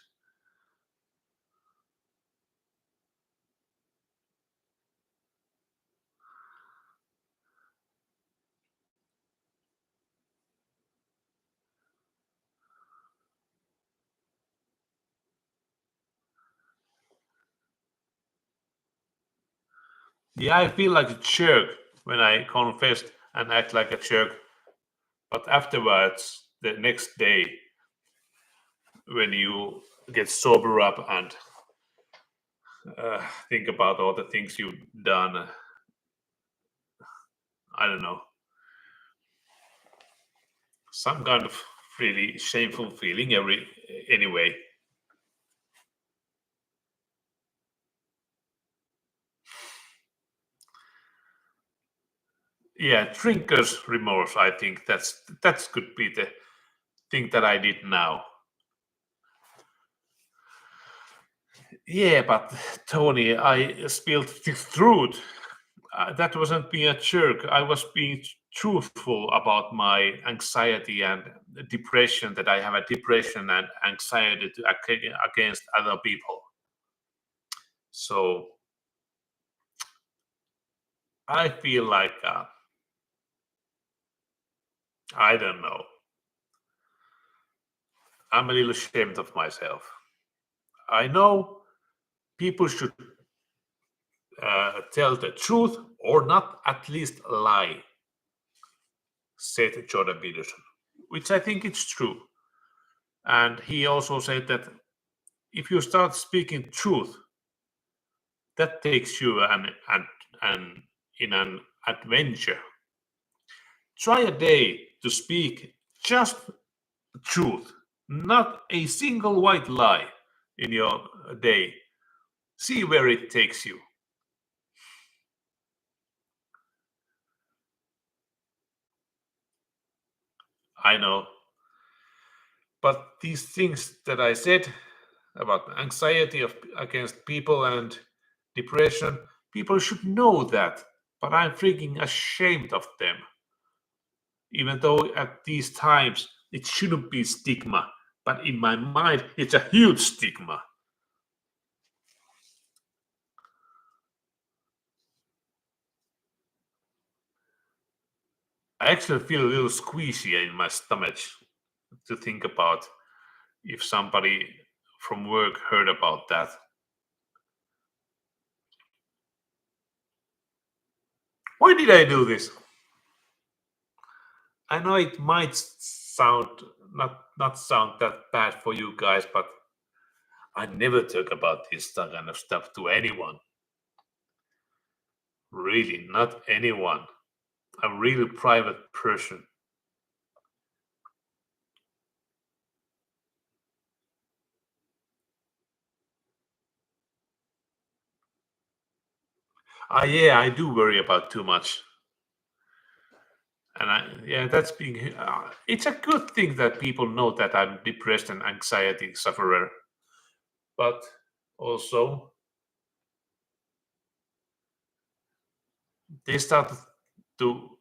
Yeah, I feel like a jerk when I confessed and act like a jerk. But afterwards, the next day, when you get sober up and think about all the things you've done, I don't know, some kind of really shameful feeling anyway. Yeah, drinker's remorse. I think that's could be the thing that I did now. Yeah, but Tony, I spilled the truth. That wasn't being a jerk. I was being truthful about my anxiety and depression. That I have a depression and anxiety against other people. So I feel like I don't know. I'm a little ashamed of myself. I know people should tell the truth or not at least lie, said Jordan Peterson, which I think is true. And he also said that if you start speaking truth, that takes you an in an adventure. Try a day to speak just truth, not a single white lie in your day. See where it takes you. I know. But these things that I said about anxiety against people and depression, people should know that. But I'm freaking ashamed of them. Even though at these times it shouldn't be stigma, but in my mind it's a huge stigma. I actually feel a little squeezy in my stomach to think about if somebody from work heard about that. Why did I do this? I know it might sound not sound that bad for you guys, but I never talk about this kind of stuff to anyone. Really, not anyone. I'm a really private person. Yeah, I do worry about too much, and yeah, that's being. It's a good thing that people know that I'm depressed and anxiety sufferer, but also they start to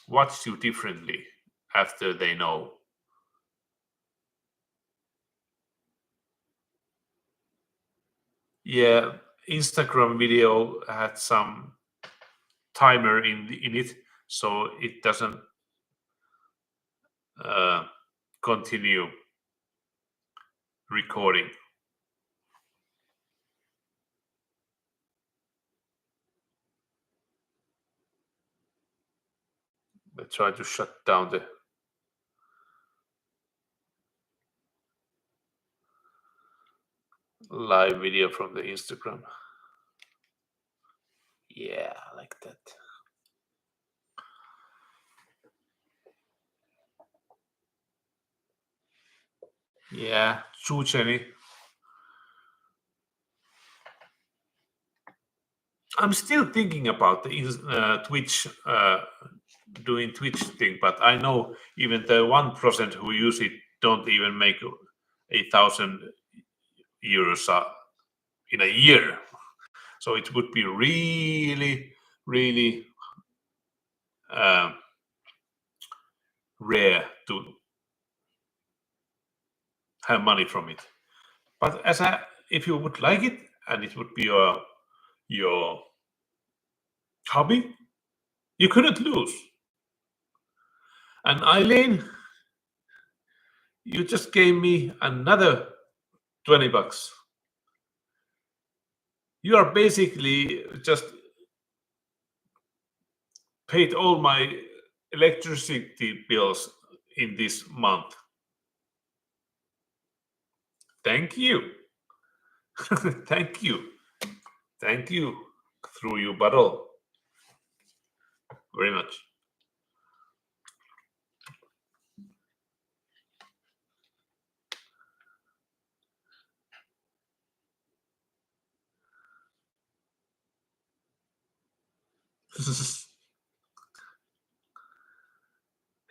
watch you differently after they know. Yeah, Instagram video had some timer in it, so it doesn't uh, continue recording. I try to shut down the. live video from the Instagram. Yeah, like that. Yeah, true, Jenny. I'm still thinking about the Twitch, doing Twitch thing, but I know even the 1% who use it don't even make 1,000 euros in a year. So it would be really, really rare to have money from it. But if you would like it and it would be your hobby, you couldn't lose. And Eileen, you just gave me another 20 bucks. You are basically just paid all my electricity bills in this month. Thank you. Thank you. Thank you through your bottle. Very much.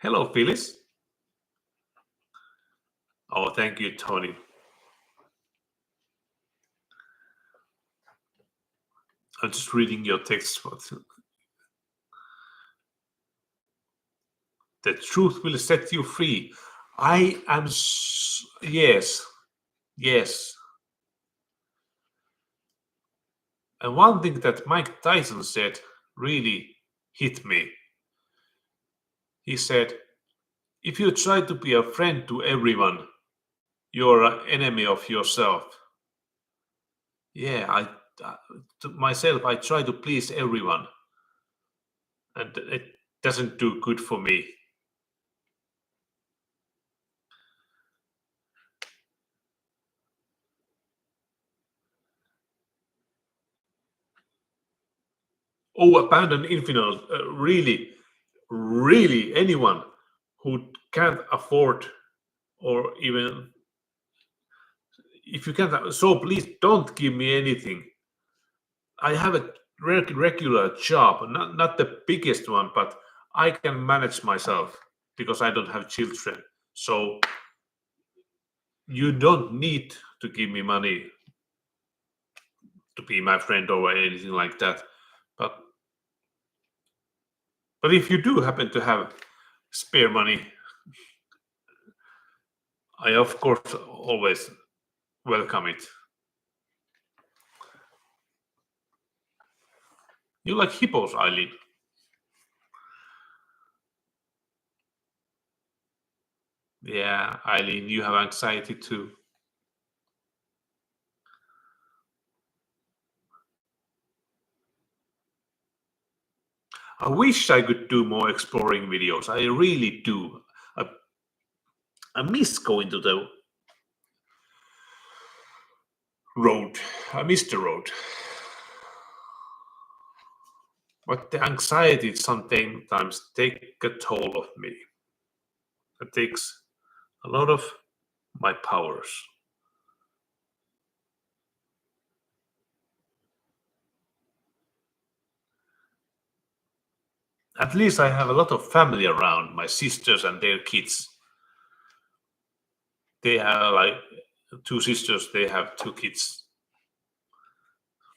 Hello, Phyllis. Oh, thank you, Tony. I'm just reading your text. The truth will set you free. I am. Yes. Yes. And one thing that Mike Tyson said really hit me. He said, if you try to be a friend to everyone, you're an enemy of yourself. Yeah, to myself, I try to please everyone. And it doesn't do good for me. Oh, Abandoned Infinite, really, anyone who can't afford, or even if you can't, so please don't give me anything. I have a regular job, not the biggest one, but I can manage myself because I don't have children. So you don't need to give me money to be my friend or anything like that. But if you do happen to have spare money, I of course always welcome it. You like hippos, Eileen? Yeah, Eileen, you have anxiety too. I wish I could do more exploring videos. I really do. I miss going to the road. I miss the road. But the anxiety sometimes take a toll of me. It takes a lot of my powers. At least I have a lot of family around, my sisters and their kids. They have like 2 sisters, they have 2 kids.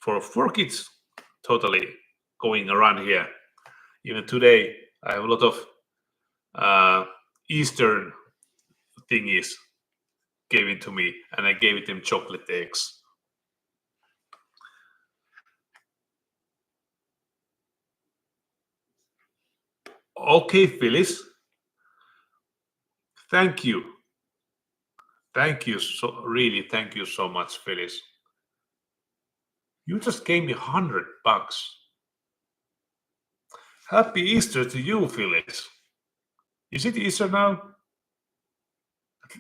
For 4 kids totally going around here. Even today, I have a lot of Eastern thingies given to me, and I gave them chocolate eggs. Okay, Phyllis. Thank you. Thank you really. Thank you so much, Phyllis. You just gave me 100 bucks. Happy Easter to you, Phyllis. Is it Easter now?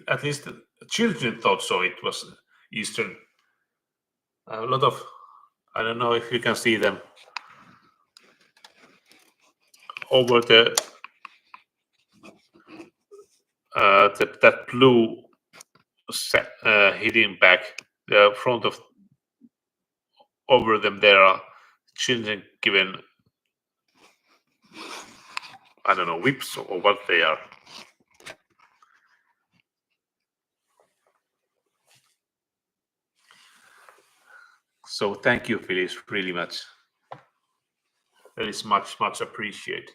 At least the children thought so. It was Easter A lot of, I don't know if you can see them over that blue hidden back, the front of over them. There are children given, I don't know, whips or what they are. So thank you, Phyllis, really much. That is much appreciated.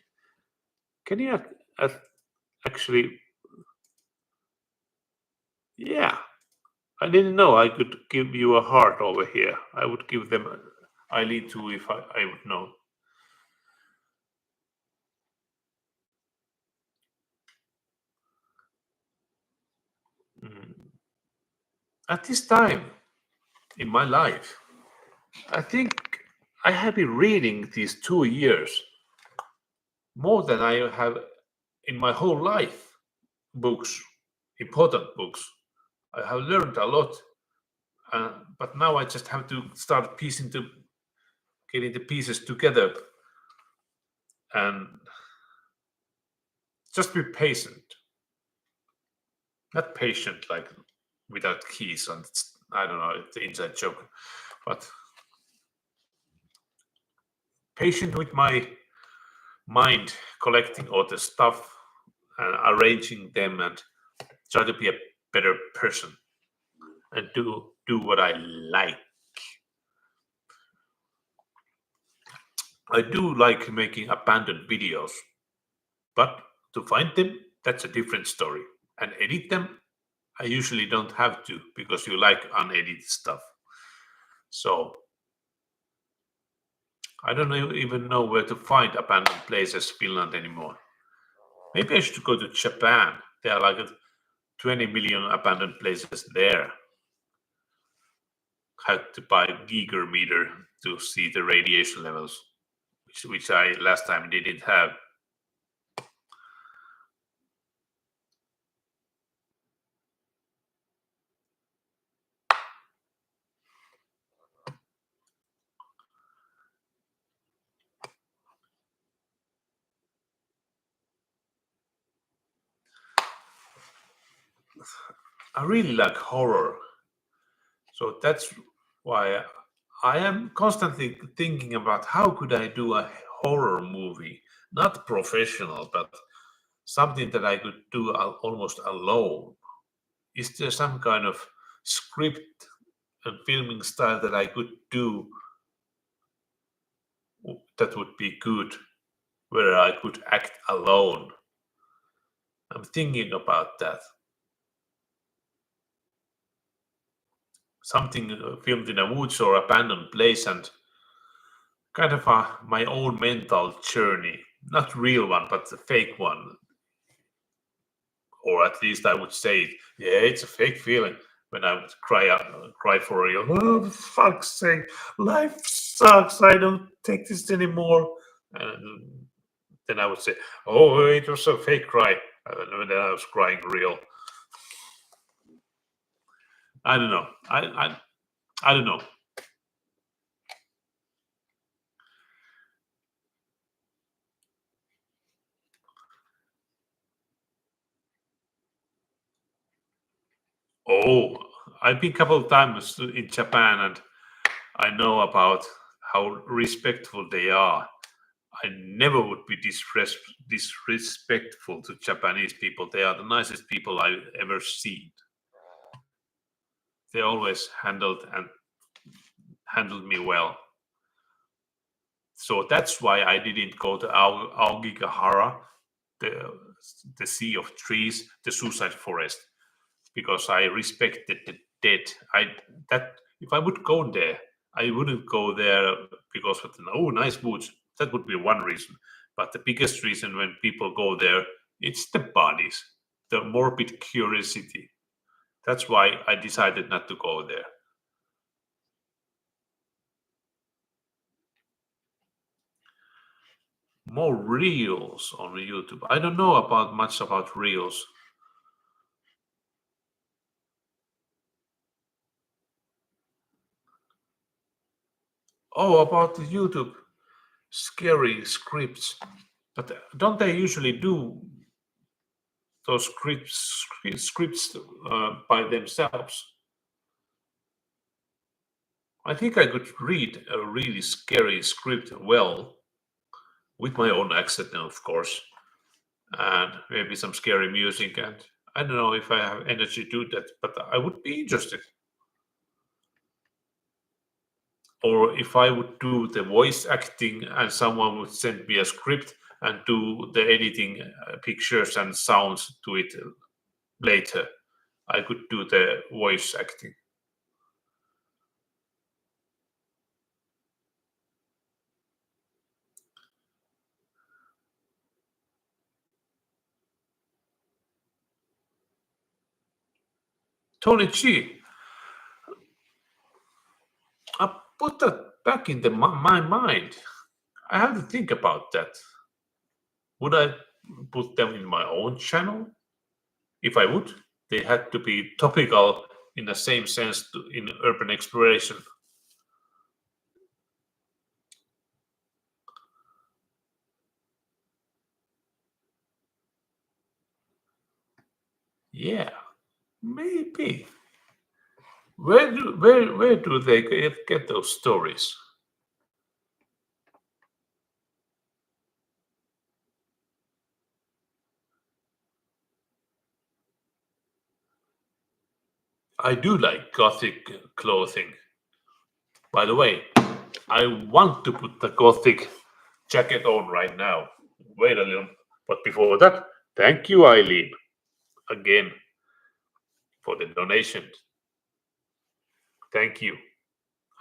Can you actually? Yeah, I didn't know I could give you a heart over here. I would give them Eileen too if I would know. Mm. At this time in my life, I think I have been reading these 2 years more than I have in my whole life. Books, important books. I have learned a lot, but now I just have to start getting the pieces together and just be patient. Not patient like without keys, and I don't know, it's the inside joke, but patient with my mind collecting all the stuff and arranging them and try to be a better person and do what I like. I do like making abandoned videos, but to find them, that's a different story. And edit them, I usually don't have to because you like unedited stuff. So I don't even know where to find abandoned places in Finland anymore. Maybe I should go to Japan. There are like 20 million abandoned places there. Had to buy a Geiger meter to see the radiation levels, which I last time didn't have. I really like horror. So that's why I am constantly thinking about how could I do a horror movie, not professional, but something that I could do almost alone. Is there some kind of script and filming style that I could do that would be good, where I could act alone? I'm thinking about that. Something filmed in a woods or abandoned place and kind of my own mental journey. Not real one, but the fake one. Or at least I would say, yeah, it's a fake feeling when I would cry for real. Oh, for fuck's sake, life sucks. I don't take this anymore. And then I would say, oh, it was a fake cry. And then I was crying real. I don't know. I don't know. Oh, I've been a couple of times in Japan and I know about how respectful they are. I never would be disrespectful to Japanese people. They are the nicest people I've ever seen. They always handled me well. So that's why I didn't go to Aogigahara, the the sea of trees, the suicide forest, because I respected the dead. That if I would go there, I wouldn't go there because of the nice woods. That would be one reason. But the biggest reason when people go there, it's the bodies, the morbid curiosity. That's why I decided not to go there. More reels on YouTube. I don't know about much about reels. Oh, about the YouTube scary scripts. But don't they usually do those scripts by themselves? I think I could read a really scary script well, with my own accent, of course, and maybe some scary music. And I don't know if I have energy to do that, but I would be interested. Or if I would do the voice acting and someone would send me a script and do the editing pictures and sounds to it later, I could do the voice acting. Tony G, I put that back in my mind. I have to think about that. Would I put them in my own channel? If I would, they had to be topical in the same sense in urban exploration. Yeah, maybe. Where do they get those stories? I do like gothic clothing. By the way, I want to put the gothic jacket on right now. Wait a little. But before that, thank you, Eileen, again for the donation. Thank you.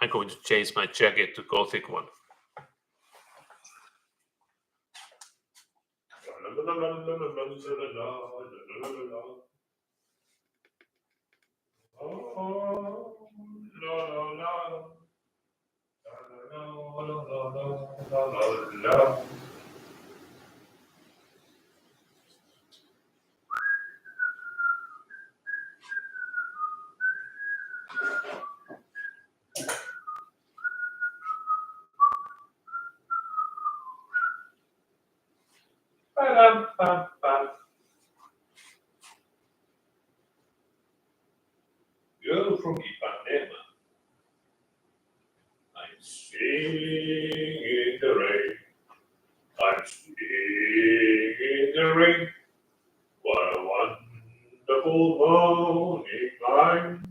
I'm going to change my jacket to gothic one. Girl from Ipanema. I'm singing in the rain. I'm singing in the rain. What a wonderful morning. I'm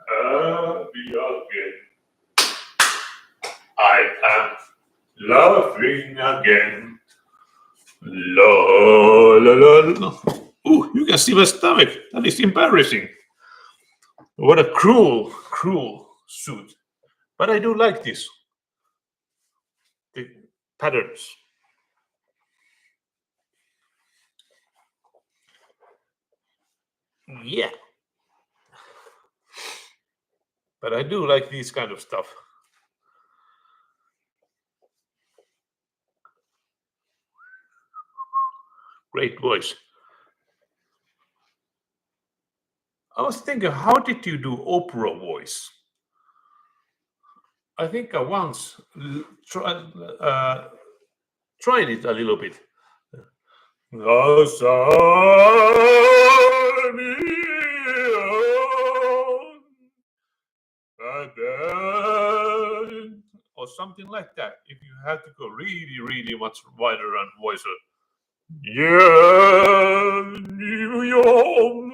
happy again. I am laughing again. La la la la. Ooh, you can see my stomach. That is embarrassing. What a cruel suit. But I do like this. The patterns. Yeah. But I do like these kind of stuff. Great voice. I was thinking, how did you do opera voice? I think I once tried it a little bit. Or something like that. If you have to go really much wider and voicer. Yeah, New York.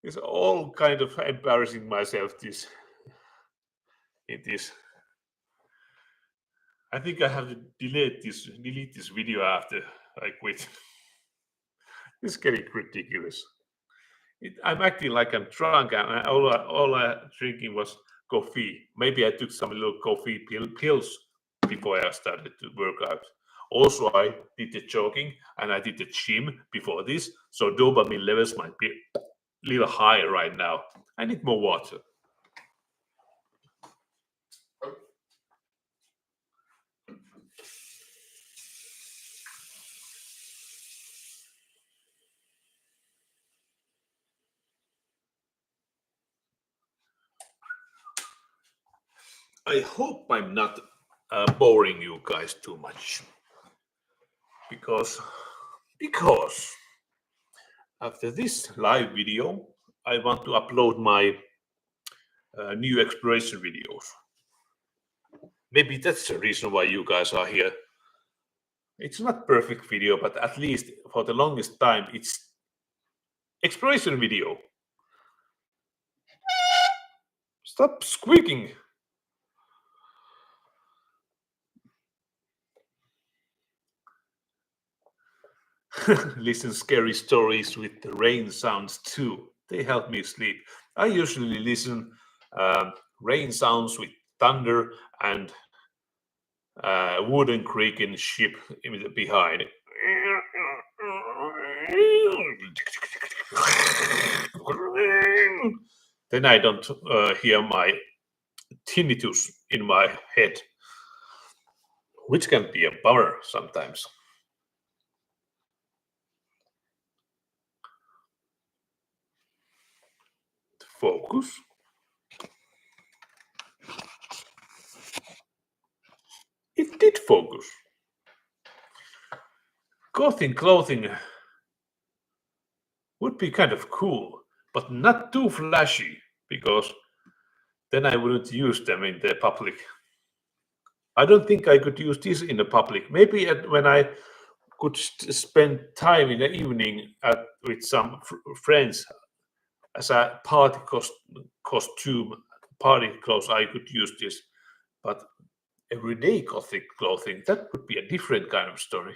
It's all kind of embarrassing myself. It is. I think I have to delete this video after I quit. It's getting ridiculous. I'm acting like I'm drunk, and all I drinking was coffee. Maybe I took some little coffee pills before I started to work out. Also, I did the jogging and I did the gym before this, so dopamine levels might be a little higher right now. I need more water. I hope I'm not boring you guys too much because because after this live video, I want to upload my new exploration videos. Maybe that's the reason why you guys are here. It's not perfect video, but at least for the longest time, it's exploration video. Stop squeaking. Listen scary stories with the rain sounds too. They help me sleep. I usually listen rain sounds with thunder and wooden creaking ship behind. Then I don't hear my tinnitus in my head, which can be a bummer sometimes. Focus. It did focus. Gothic clothing would be kind of cool, but not too flashy, because then I wouldn't use them in the public. I don't think I could use this in the public. Maybe when I could spend time in the evening with some friends as a party costume, party clothes, I could use this. But everyday Gothic clothing, that would be a different kind of story.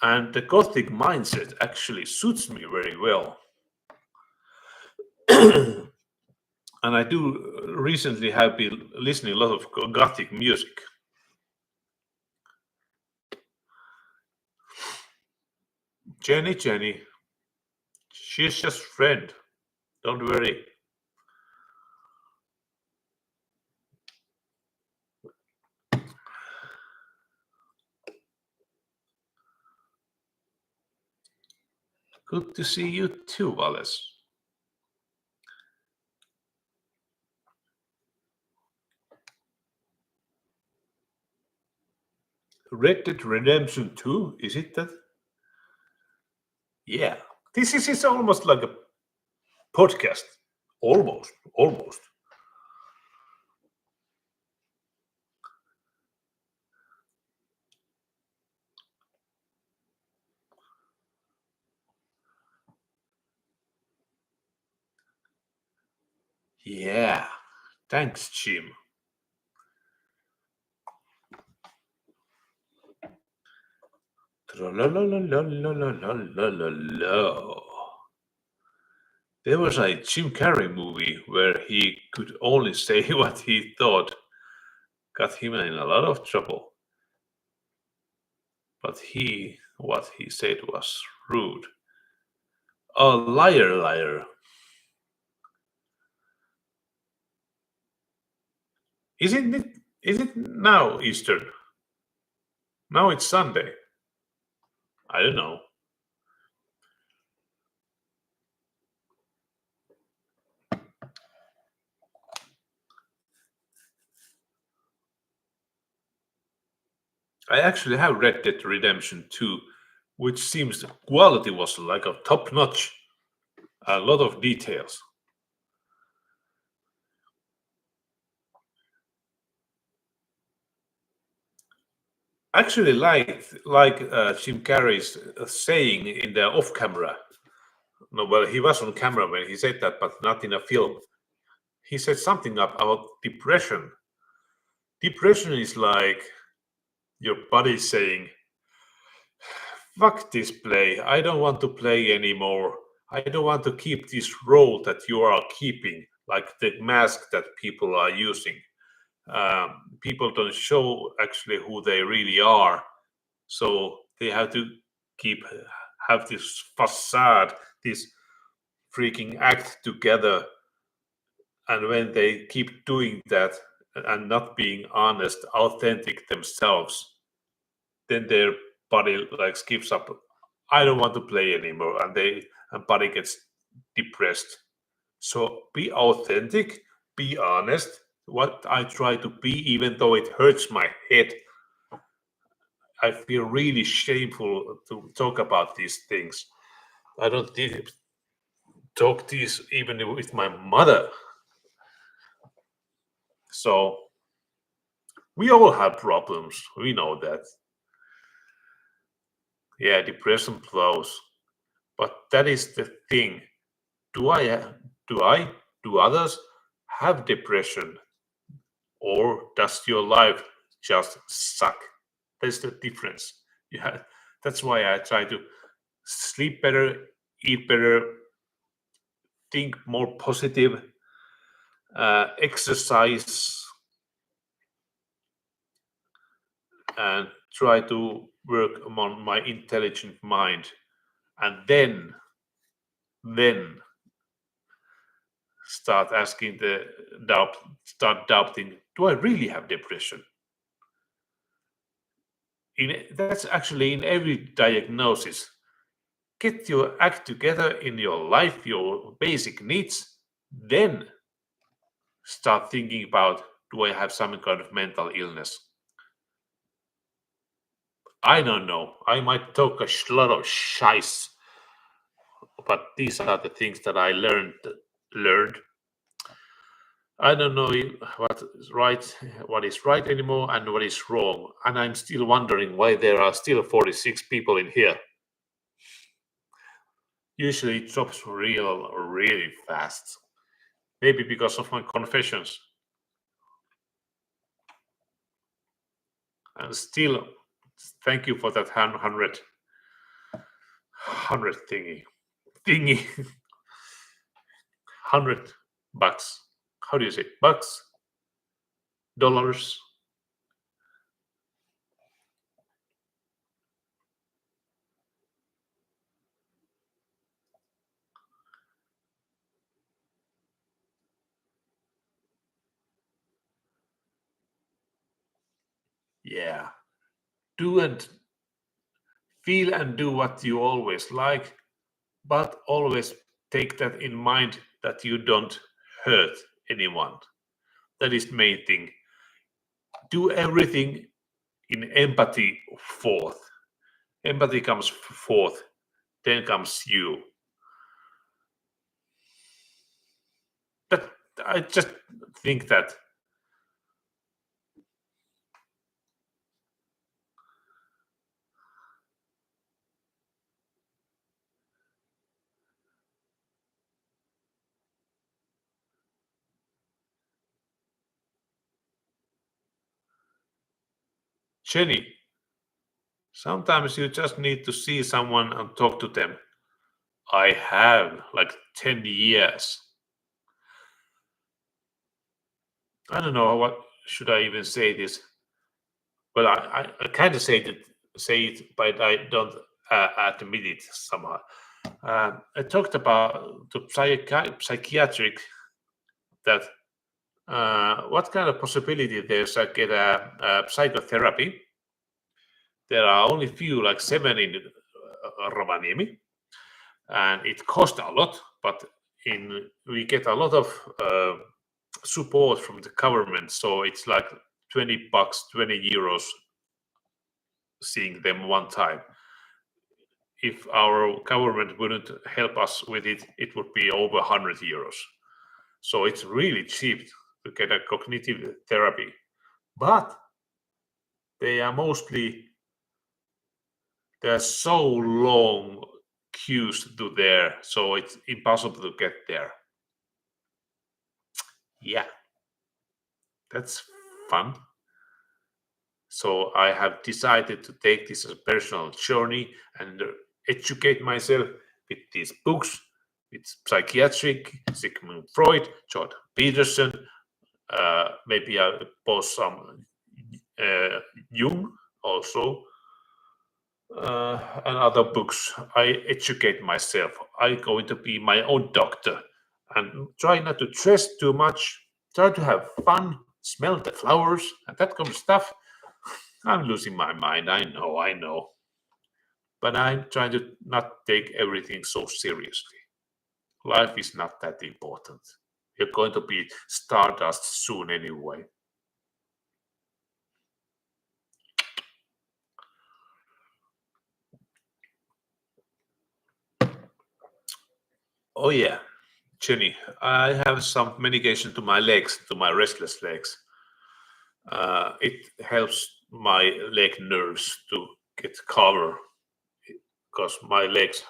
And the Gothic mindset actually suits me very well. And I do recently have been listening a lot of Gothic music. Jenny, she's just friend. Don't worry. Good to see you too, Wallace. Red Dead Redemption 2, is it that? Yeah. This is almost like a podcast. Almost. Yeah. Thanks, Jim. There was a Jim Carrey movie where he could only say what he thought. Got him in a lot of trouble. But what he said was rude. A liar. Isn't it? Is it now Easter? Now it's Sunday. I don't know. I actually have Red Dead Redemption 2, which seems the quality was like a top notch. A lot of details. Actually, Jim Carrey's saying in the off camera. No, well, he was on camera when he said that, but not in a film. He said something about depression. Depression is like your body saying, fuck this play. I don't want to play anymore. I don't want to keep this role that you are keeping, like the mask that people are using. People don't show actually who they really are. So they have to keep have this facade, this freaking act together. And when they keep doing that and not being honest, authentic themselves, then their body like gives up. I don't want to play anymore, and body gets depressed. So be authentic, be honest, what I try to be, even though it hurts my head. I feel really shameful to talk about these things. I don't talk these even with my mother. So we all have problems. We know that. Yeah, depression flows. But that is the thing. Do I do I do others have depression, or does your life just suck? That's the difference. Yeah, that's why I try to sleep better, eat better, think more positive, exercise, and try to work on my intelligent mind, and then start asking the start doubting: do I really have depression? That's actually in every diagnosis. Get your act together in your life, your basic needs, then start thinking about: do I have some kind of mental illness? I don't know. I might talk a lot of shice, but these are the things that I learned. I don't know what is right anymore, and what is wrong. And I'm still wondering why there are still 46 people in here. Usually it drops really fast. Maybe because of my confessions. And still, thank you for that 100 thingy 100 bucks. How do you say bucks? Dollars? Yeah. Do and feel and do what you always like, but always take that in mind that you don't hurt anyone. That is the main thing. Do everything in empathy fourth. Empathy comes fourth, then comes you. But I just think that Jenny, sometimes you just need to see someone and talk to them. I have like 10 years. I don't know what should I even say this. Well, I kind of say it, but I don't admit it somehow. I talked about to psychiatric that what kind of possibility there's I get a psychotherapy. There are only few, like 7 in Rovaniemi, and it costs a lot, but in we get a lot of support from the government, so it's like 20 bucks, 20 euros seeing them one time. If our government wouldn't help us with it, it would be over 100 euros. So it's really cheap to get a cognitive therapy, but they are mostly there's so long queues to there, so it's impossible to get there. Yeah, that's fun. So I have decided to take this as a personal journey and educate myself with these books, with psychiatric, Sigmund Freud, Jordan Peterson. Maybe I'll post some Jung also, and other books. I educate myself. I going to be my own doctor and try not to stress too much. Try to have fun, smell the flowers, and that kind of stuff. I'm losing my mind. I know. But I'm trying to not take everything so seriously. Life is not that important. You're going to be stardust soon anyway. Oh yeah, Jenny, I have some medication to my legs, to my restless legs. It helps my leg nerves to get calmer because my legs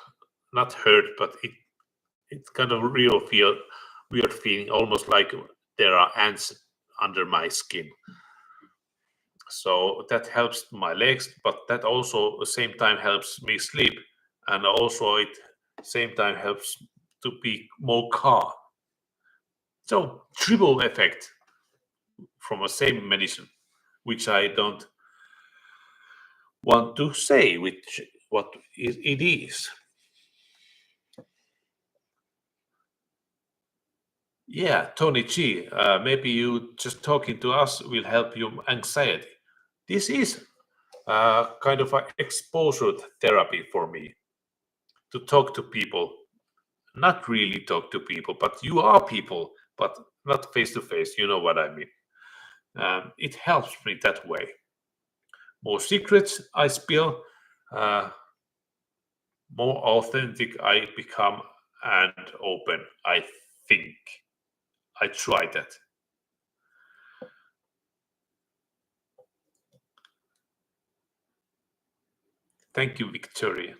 not hurt, but it's kind of real feel weird feeling, almost like there are ants under my skin. So that helps my legs, but that also at the same time helps me sleep, and also it same time helps to be more calm. So triple effect from the same medicine, which I don't want to say which what it is. Yeah, Tony G, maybe you just talking to us will help your anxiety. This is kind of an exposure therapy for me to talk to people, not really talk to people, but you are people, but not face to face. You know what I mean. It helps me that way. More secrets I spill, uh, more authentic I become and open. I think I try that. Thank you, Victoria.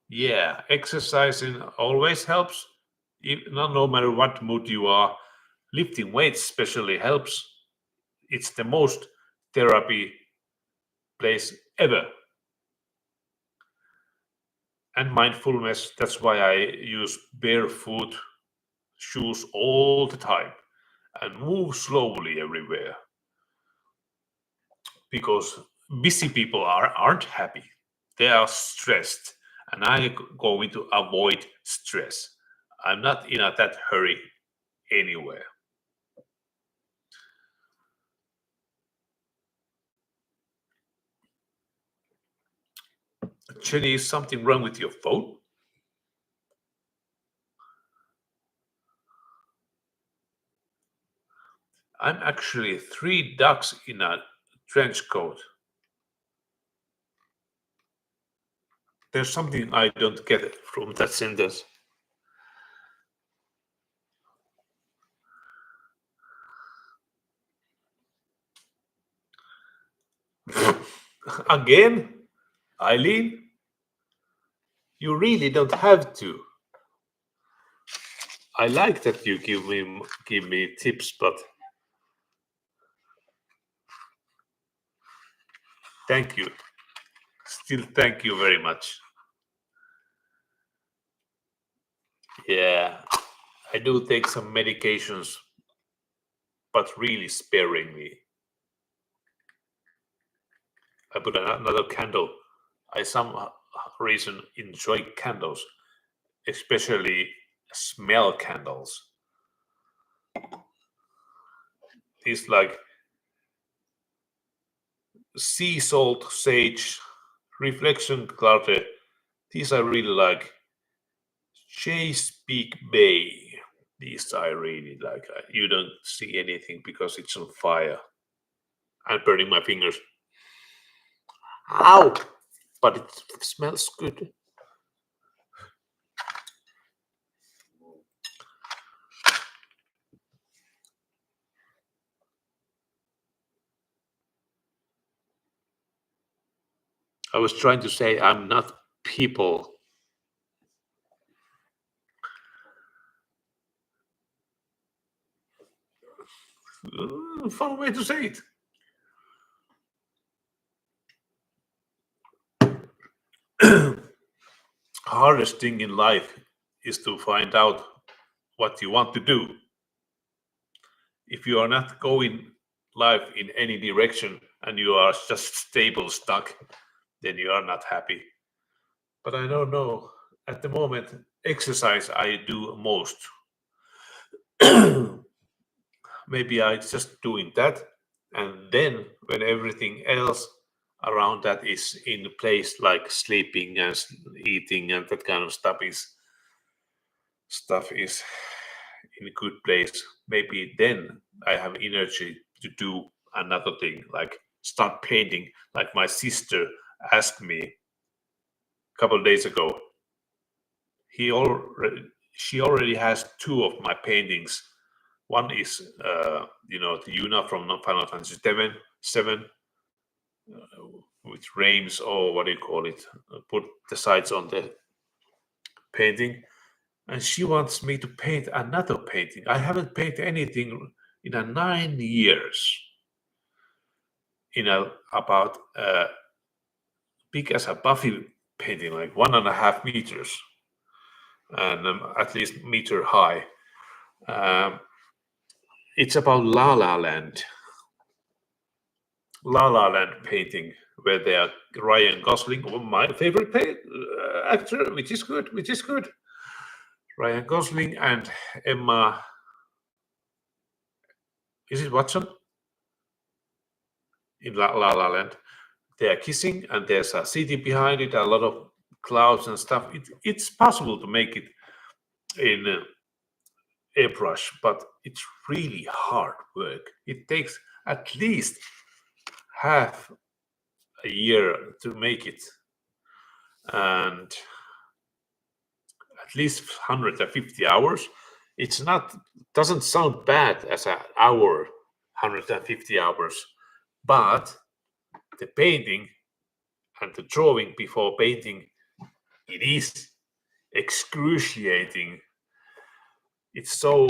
Yeah, exercising always helps. No matter what mood you are, lifting weights especially helps. It's the most therapy place ever. And mindfulness, that's why I use barefoot shoes all the time and move slowly everywhere. Because busy people aren't happy, they are stressed, and I'm going to avoid stress. I'm not in that hurry anywhere. Jenny, is something wrong with your phone? I'm actually three ducks in a trench coat. There's something I don't get from that sentence. Again, Eileen, you really don't have to. I like that you give me tips, but thank you. Still, thank you very much. Yeah, I do take some medications, but really sparingly. I put another candle. I some reason enjoy candles, especially smell candles. These like sea salt, sage, reflection clutter. These I really like. Chesapeake Bay. These I really like. You don't see anything because it's on fire. I'm burning my fingers. Ow! But it smells good. I was trying to say I'm not people. Fun way to say it. Hardest thing in life is to find out what you want to do. If you are not going life in any direction and you are just stable stuck, then you are not happy. But I don't know. At the moment, exercise I do most. Maybe I just doing that, and then when everything else around that is in place, like sleeping and eating and that kind of stuff is in a good place, maybe then I have energy to do another thing, like start painting, like my sister asked me a couple of days ago. He already She already has two of my paintings. One is the Yuna from Final Fantasy seven, with rains, or what do you call it, put the sides on the painting. And she wants me to paint another painting. I haven't painted anything in 9 years. About big as a Buffy painting, like 1.5 meters, and at least meter high. Um, it's about La La Land painting, where they are Ryan Gosling, my favorite actor, which is good. Ryan Gosling and Emma. Is it Watson in La La Land? They are kissing, and there's a city behind it, a lot of clouds and stuff. It's possible to make it in airbrush, but it's really hard work. It takes at least half a year to make it, and at least 150 hours. It's not doesn't sound bad as an hour, 150 hours, but the painting and the drawing before painting, it is excruciating. It's so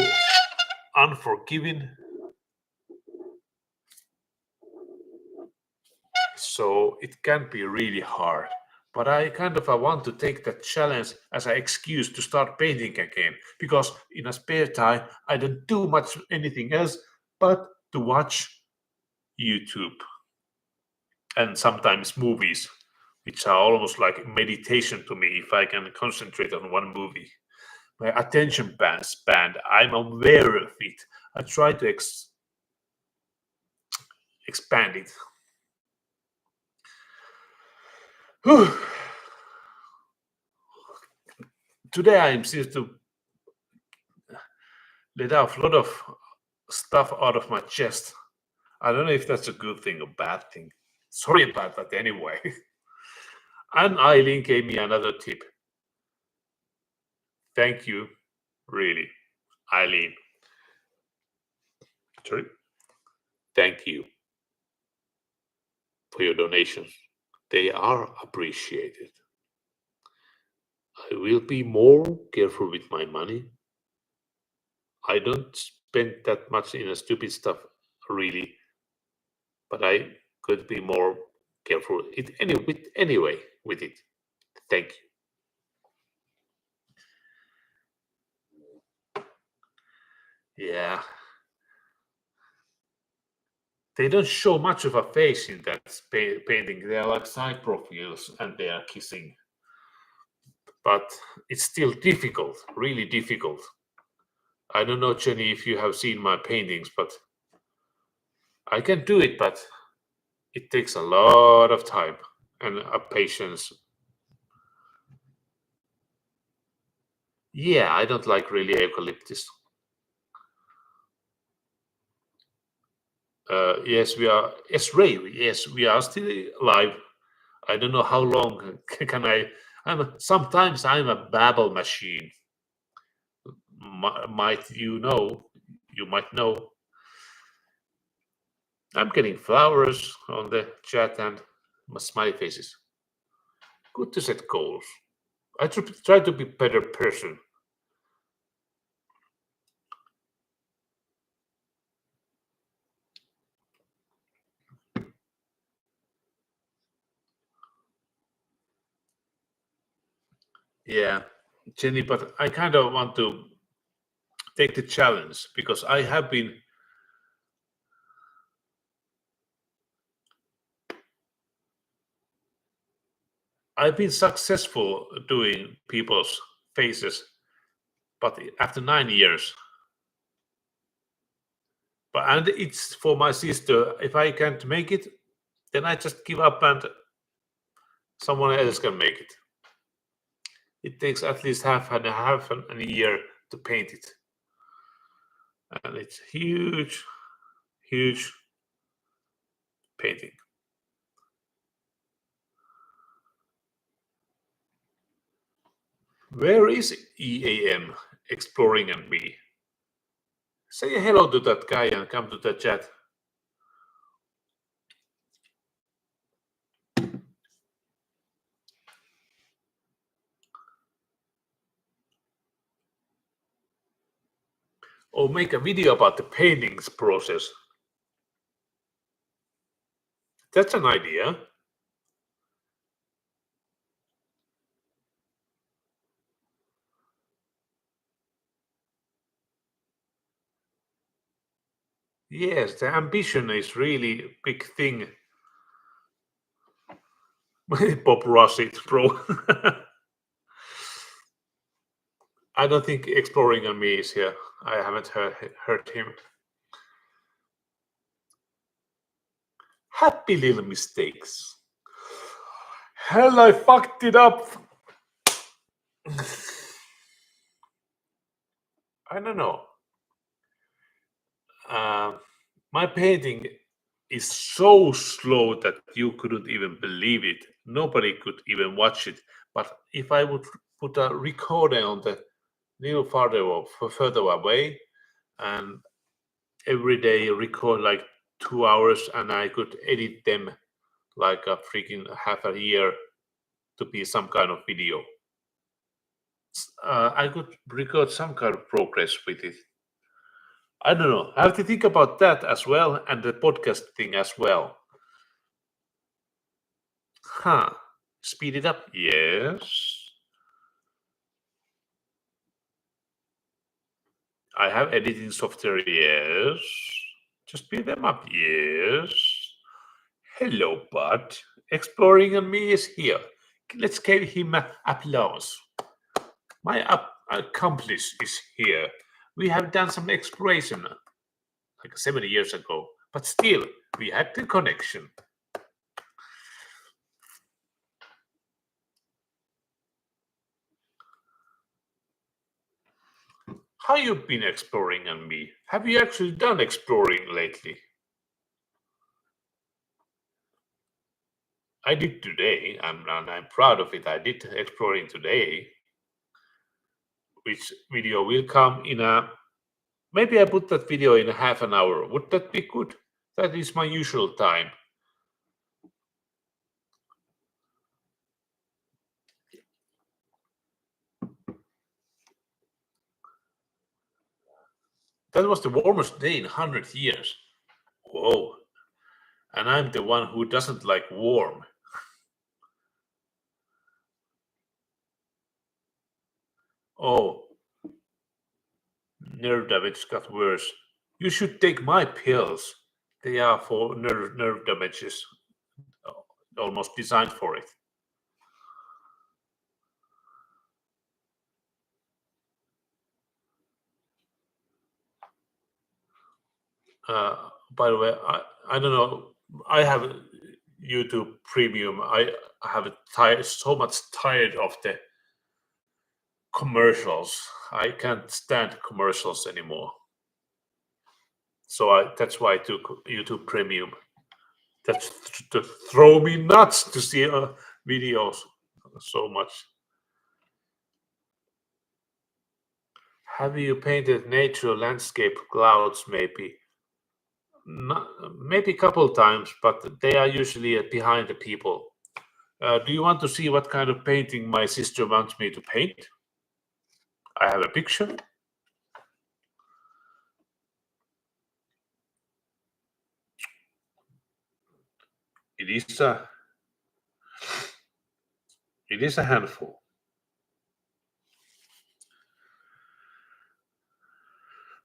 unforgiving. So it can be really hard. But I kind of want to take that challenge as an excuse to start painting again, because in a spare time I don't do much anything else but to watch YouTube and sometimes movies, which are almost like meditation to me if I can concentrate on one movie. My attention span, I'm aware of it. I try to expand it. Whew. Today I seem to let out a lot of stuff out of my chest. I don't know if that's a good thing or bad thing. Sorry about that anyway. And Eileen gave me another tip. Thank you, really, Eileen. Sorry. Thank you for your donations. They are appreciated. I will be more careful with my money. I don't spend that much in a stupid stuff, really, but I could be more careful with it. Thank you. Yeah. They don't show much of a face in that painting. They are like side profiles and they are kissing. But it's still difficult, really difficult. I don't know, Jenny, if you have seen my paintings, but I can do it, but it takes a lot of time and patience. Yeah, I don't like really eucalyptus. Yes, we are. Yes, Ray. Yes, we are still alive. I don't know how long can I. Sometimes I'm a babble machine. Might you know? You might know. I'm getting flowers on the chat and smiley faces. Good to set goals. I try to be a better person. Yeah, Jenny, but I kind of want to take the challenge because I've been successful doing people's faces, but after 9 years. And it's for my sister. If I can't make it, then I just give up and someone else can make it. It takes at least half and a year to paint it. And it's huge, huge painting. Where is EAM, Exploring and Me? Say hello to that guy and come to the chat. Or make a video about the paintings process. That's an idea. Yes, the ambition is really a big thing. Bob Ross it, bro. I don't think Exploring and Me is here. I haven't heard him. Happy little mistakes. Hell, I fucked it up. I don't know. My painting is so slow that you couldn't even believe it. Nobody could even watch it. But if I would put a recorder on the little further away, and every day record like 2 hours, and I could edit them like a freaking half a year to be some kind of video. I could record some kind of progress with it. I don't know. I have to think about that as well, and the podcast thing as well. Huh. Speed it up? Yes. I have editing software? Yes. Just speed them up? Yes. Hello, bud. Exploring and Me is here. Let's give him applause. My accomplice is here. We have done some exploration like 7 years ago, but still, we had the connection. How you been exploring and me? Have you actually done exploring lately? I did today, and I'm proud of it. I did exploring today, which video will come in a. Maybe I put that video in a half an hour. Would that be good? That is my usual time. That was the warmest day in 100 years. Whoa. And I'm the one who doesn't like warm. Oh, nerve damage got worse. You should take my pills. They are for nerve damages, almost designed for it. By the way, I don't know. I have a YouTube Premium. I have so much tired of the commercials. I can't stand commercials anymore. So that's why I took YouTube Premium. That's to throw me nuts to see videos so much. Have you painted nature, landscape, clouds, maybe? Not, maybe a couple times, but they are usually behind the people. Do you want to see what kind of painting my sister wants me to paint? I have a picture. It is a handful.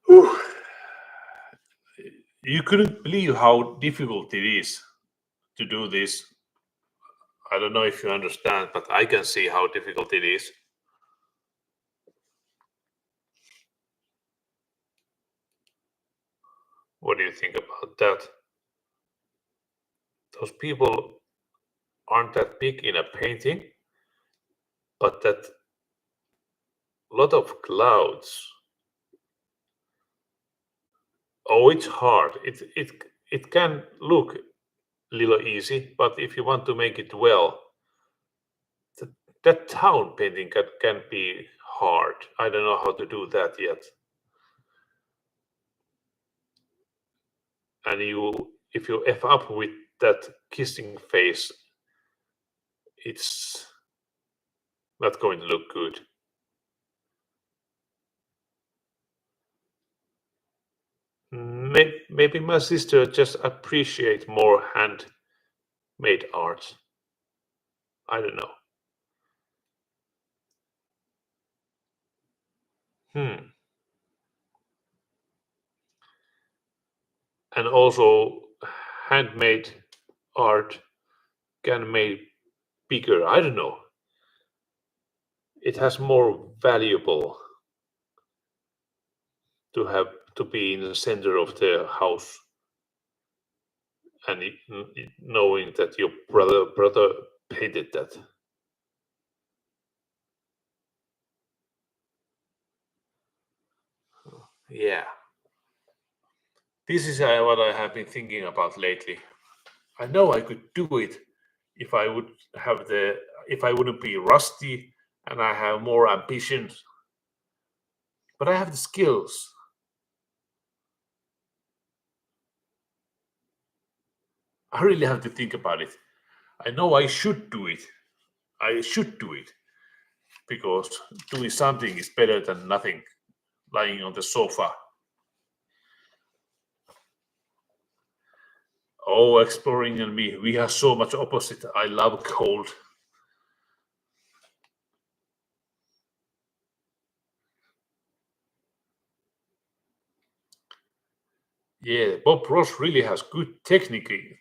Whew. You couldn't believe how difficult it is to do this. I don't know if you understand, but I can see how difficult it is. What do you think about that? those people aren't that big in a painting, but that lot of clouds. Oh, it's hard. It can look a little easy, but if you want to make it well, that, that town painting can be hard. I don't know how to do that yet. And if you f up with that kissing face, it's not going to look good. Maybe my sister just appreciate more handmade art. I don't know. Hmm. And also, handmade art can make bigger. I don't know. It has more valuable to have to be in the center of the house and knowing that your brother painted that. Yeah, this is what I have been thinking about lately. I know I could do it if I would have the if I wouldn't be rusty and I have more ambitions, but I have the skills. I really have to think about it. I know I should do it. I should do it because doing something is better than nothing, lying on the sofa. Oh, exploring and me, we have so much opposite. I love cold. Yeah, Bob Ross really has good techniques.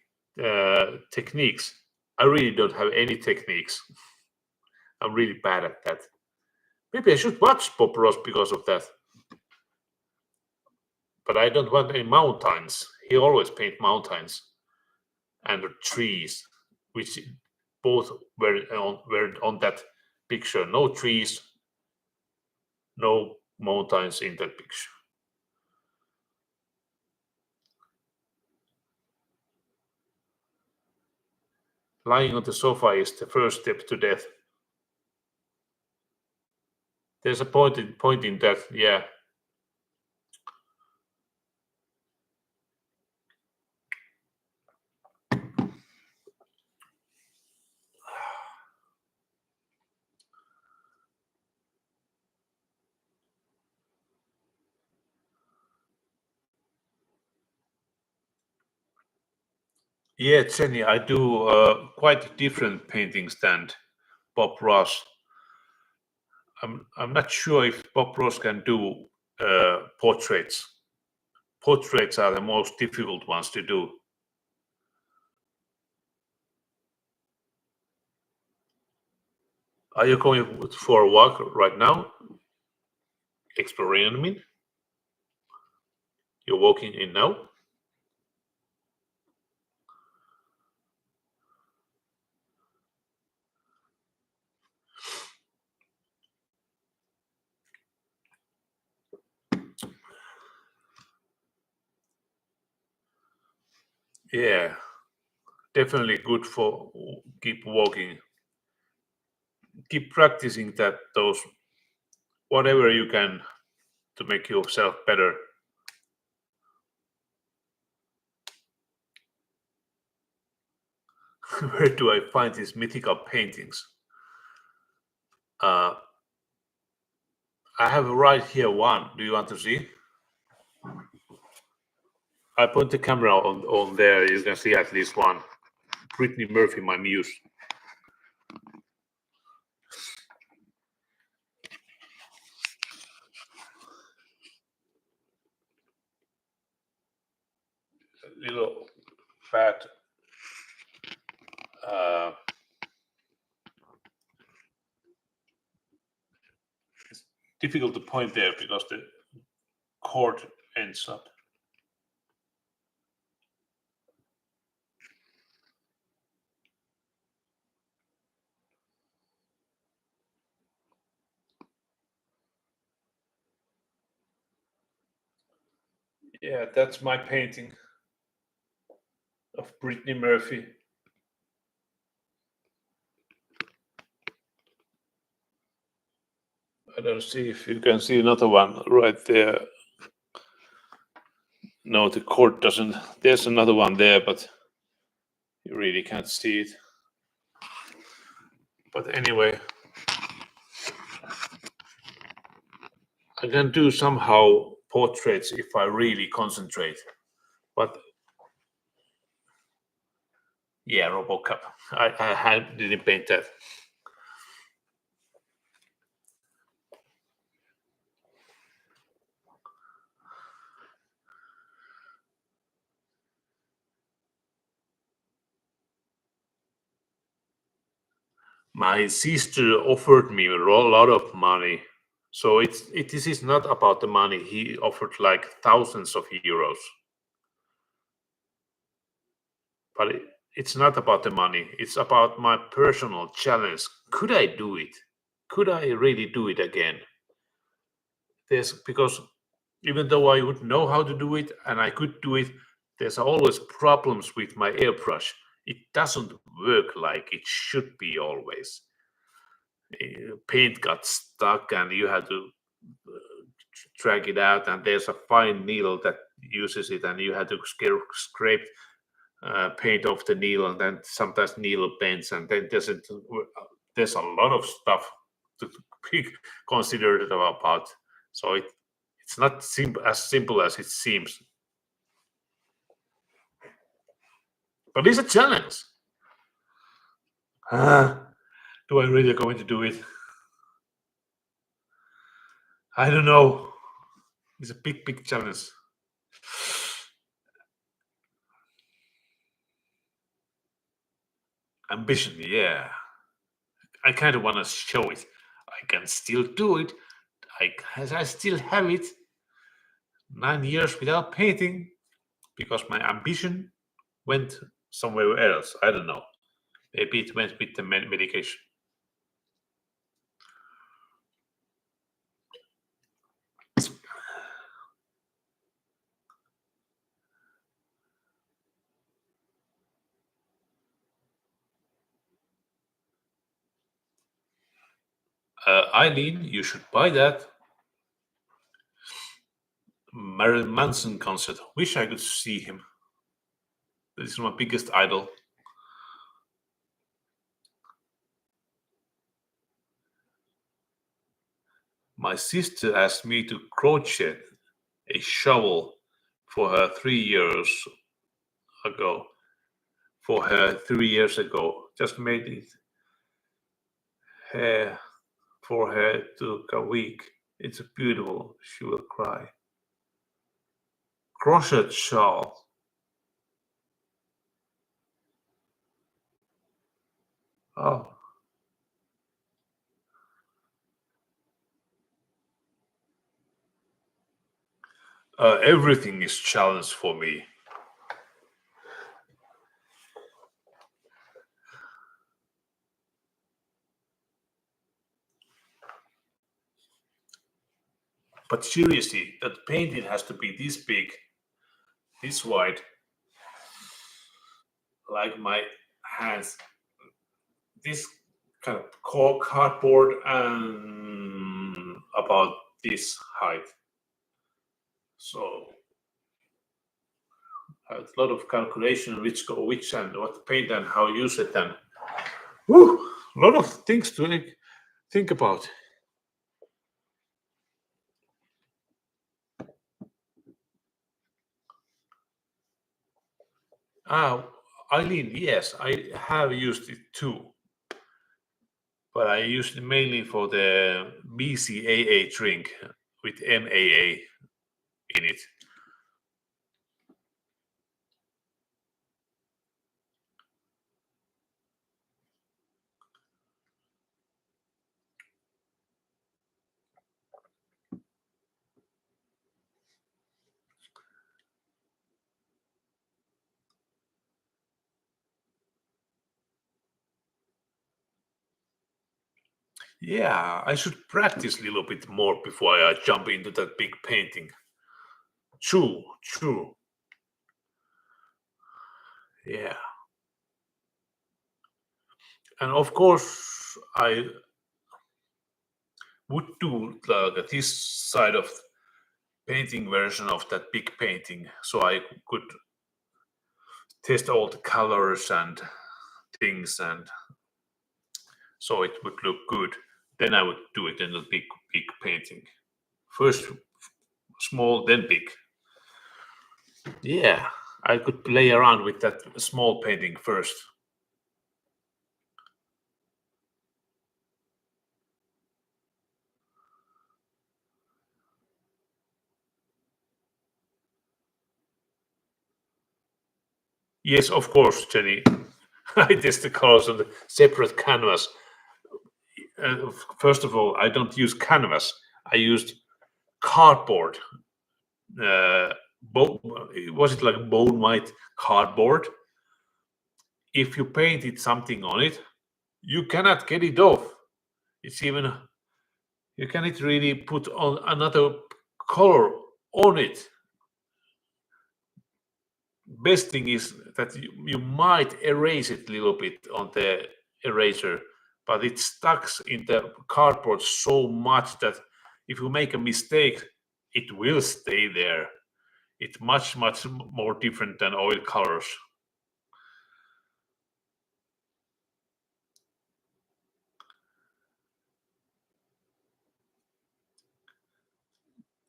I really don't have any techniques. I'm really bad at that. Maybe I should watch Bob Ross because of that. But I don't want any mountains. He always paint mountains and trees, which both were on that picture. No trees, no mountains in that picture. Lying on the sofa is the first step to death. There's a point in that, yeah. Yeah, Jenny, I do quite different paintings than Bob Ross. I'm not sure if Bob Ross can do portraits. Portraits are the most difficult ones to do. Are you going for a walk right now? Exploring, I mean? You're walking in now? Yeah, definitely good for keep walking. Keep practicing those whatever you can to make yourself better. Where do I find these mythical paintings? Uh, I have right here one. Do you want to see? I put the camera on there. You can see at least one. Brittany Murphy, my muse. Little fat. Uh, it's difficult to point there because the cord ends up. Yeah, that's my painting of Brittany Murphy. I don't see if you can see another one right there. No, the cord doesn't. There's another one there, but you really can't see it. But anyway, I can do somehow portraits if I really concentrate. But yeah, RoboCop. I didn't paint that. My sister offered me a lot of money. So this is not about the money. He offered like thousands of euros. But it's not about the money. It's about my personal challenge. Could I do it? Could I really do it again? Because even though I would know how to do it and I could do it, there's always problems with my airbrush. It doesn't work like it should be always. Paint got stuck and you had to drag it out, and there's a fine needle that uses it, and you had to scrape paint off the needle, and then sometimes needle bends, and then there's a lot of stuff to be considered about. So it's not as simple as it seems, but it's a challenge. Do I really going to do it? I don't know. It's a big challenge. Ambition, yeah. I kind of want to show it. I can still do it. I still have it. 9 years without painting because my ambition went somewhere else. I don't know. Maybe it went with the medication. Eileen, you should buy that. Marilyn Manson concert. Wish I could see him. This is my biggest idol. My sister asked me to crochet a shovel for her 3 years ago. For her 3 years ago, just made it hair for her took a week. It's beautiful. She will cry. Crochet shawl. Oh, everything is challenge for me. But seriously, that painting has to be this big, this wide, like my hands, this kind of cardboard, and about this height. So a lot of calculation, which go which and what to paint and how use it, and a lot of things to think about. Eileen, yes, I have used it too, but I used it mainly for the BCAA drink with MAA in it. Yeah, I should practice a little bit more before I jump into that big painting. True, true. Yeah. And of course, I would do this side of painting version of that big painting so I could test all the colors and things, and so it would look good. Then I would do it in a big painting. First small, then big. Yeah, I could play around with that small painting first. Yes, of course, Jenny. I test the colors on the separate canvas. First of all, I don't use canvas. I used cardboard. Uh, was it like bone white cardboard? If you painted something on it, you cannot get it off. It's even you cannot really put on another color on it. Best thing is that you might erase it a little bit on the eraser, but it stucks in the cardboard so much that if you make a mistake, it will stay there. It's much more different than oil colors.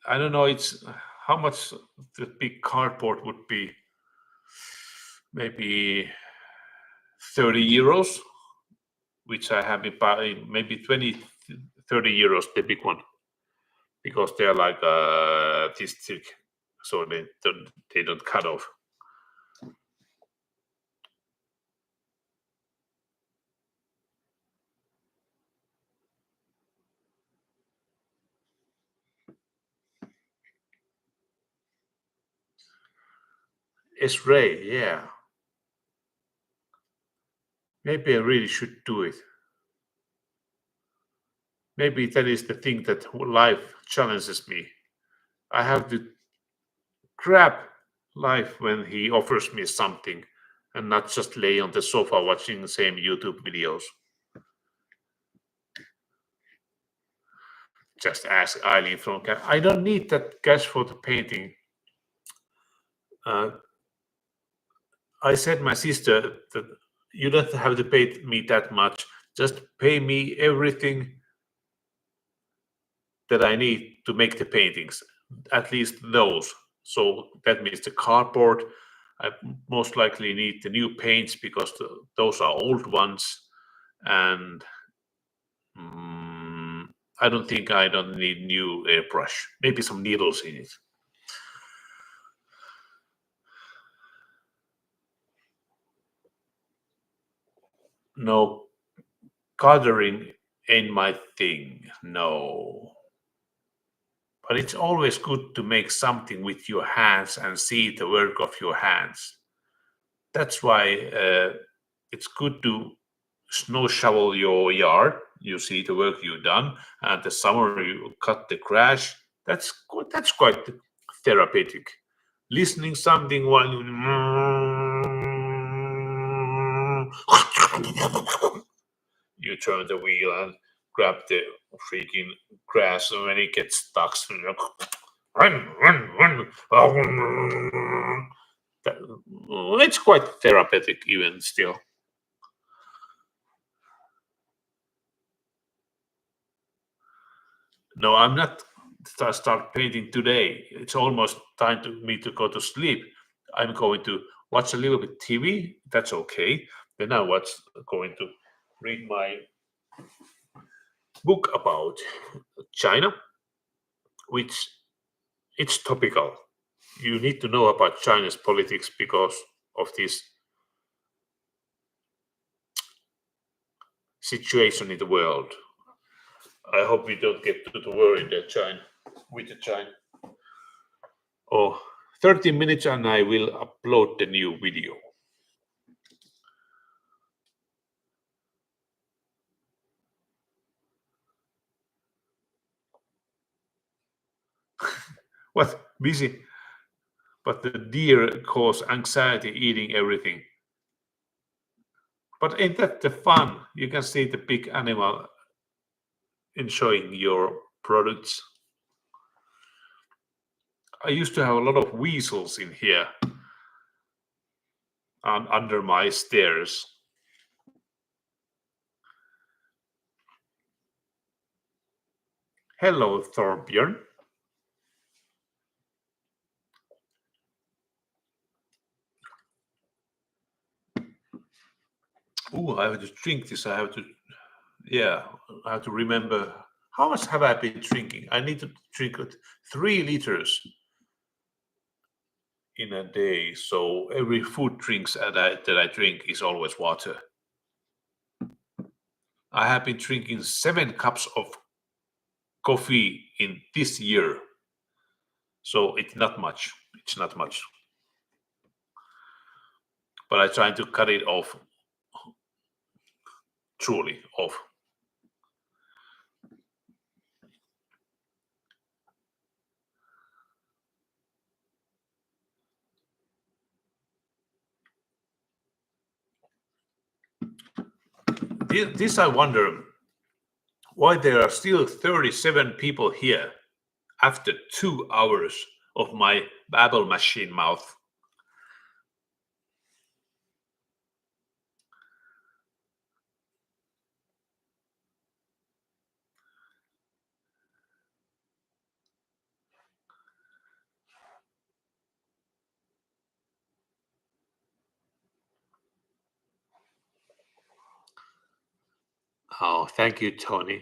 I don't know. It's how much the big cardboard would be. Maybe 30 euros, which I have been buying. Maybe 20, 30 euros, the big one, because they're like this thick, so they don't cut off. It's Ray, yeah. Maybe I really should do it. Maybe that is the thing that life challenges me. I have to grab life when he offers me something and not just lay on the sofa watching the same YouTube videos. Just ask Eileen from I don't need that cash for the painting. Uh, I said my sister that you don't have to pay me that much. Just pay me everything that I need to make the paintings, at least those. So that means the cardboard. I most likely need the new paints because those are old ones, and mm, I don't think I don't need new airbrush. Maybe some needles in it. No, coloring ain't my thing. No. But it's always good to make something with your hands and see the work of your hands. That's why it's good to snow shovel your yard. You see the work you've done, and the summer you cut the grass. That's good. That's quite therapeutic. Listening something while you turn the wheel and grab the freaking grass, and when it gets stuck, run. It's quite therapeutic, even still. No, I'm not start painting today. It's almost time to me to go to sleep. I'm going to watch a little bit TV. That's okay. Then I watch going to read my book about China, which it's topical. You need to know about China's politics because of this situation in the world. I hope we don't get to the war in the China with the China. Oh, 30 minutes and I will upload the new video. What? Busy? but the deer cause anxiety eating everything. But ain't that the fun? You can see the big animal enjoying your products. I used to have a lot of weasels in here under my stairs. Hello, Thorbjörn. Ooh, I have to drink this. I have to remember how much have I been drinking. I need to drink 3 liters in a day. So every food drinks that I drink is always water. I have been drinking 7 cups of coffee in this year. So it's not much. It's not much. But I try to cut it off. Truly off. This I wonder why there are still 37 people here after 2 hours of my babble machine mouth. Oh, thank you, Tony.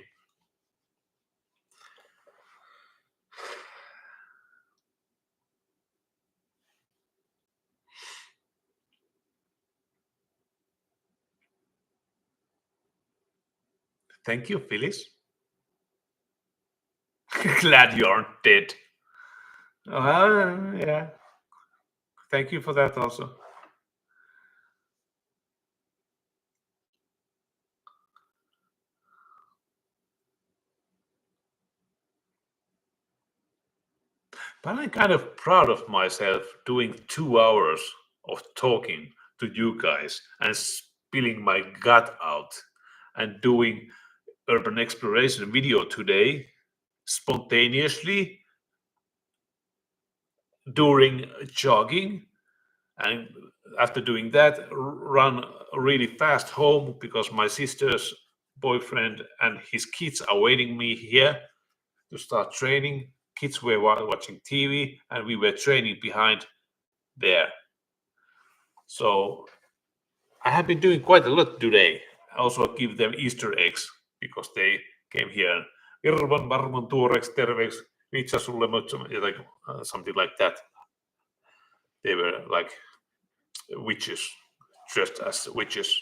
Thank you, Phyllis. Glad you aren't dead. Yeah. Thank you for that also. But I'm kind of proud of myself doing 2 hours of talking to you guys and spilling my gut out and doing urban exploration video today spontaneously during jogging, and after doing that run really fast home because my sister's boyfriend and his kids are waiting me here to start training. Kids were watching TV and we were training behind there. So I have been doing quite a lot today. I also give them Easter eggs because they came here. Irvan varmon tuoreeksi terveeksi. Vitsa sulle like something like that. They were like witches, dressed as witches.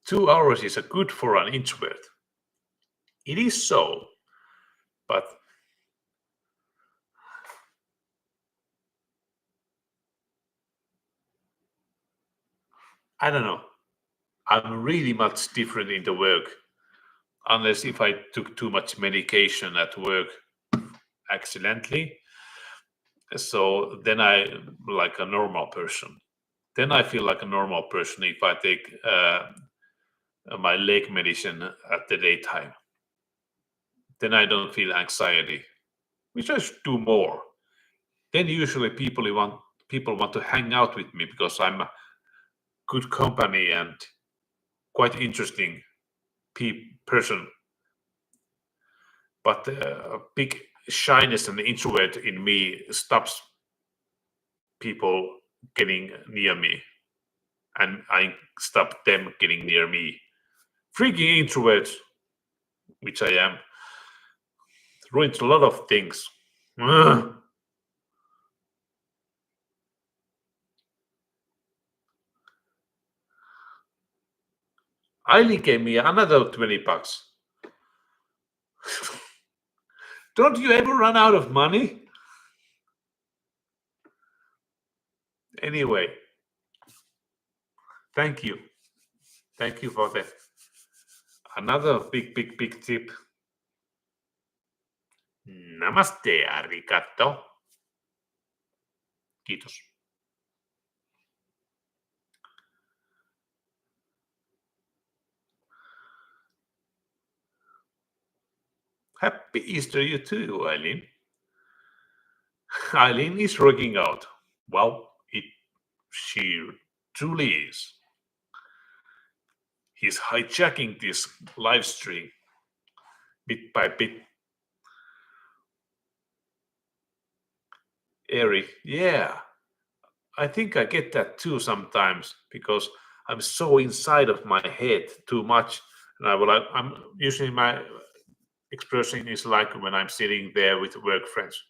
Two hours is a good for an introvert. It is so, but I don't know. I'm really much different in the work, unless if I took too much medication at work accidentally. So then I like a normal person. Then I feel like a normal person if I take my leg medicine at the daytime. Then I don't feel anxiety, which I should do more. Then usually people want to hang out with me because I'm a good company and quite interesting person. But a big shyness and introvert in me stops people getting near me, and I stop them getting near me. Freaking introvert, which I am, ruins a lot of things. Ugh. Eileen gave me another $20. Don't you ever run out of money? Anyway, thank you. Thank you for that. Another big tip. Namaste, arigato. Kiitos. Happy Easter, you too, Eileen. Eileen is working out. Well, she truly is. He's hijacking this live stream bit by bit. Eric, yeah, I think I get that too sometimes because I'm so inside of my head too much. And I'm usually my expression is like when I'm sitting there with work friends.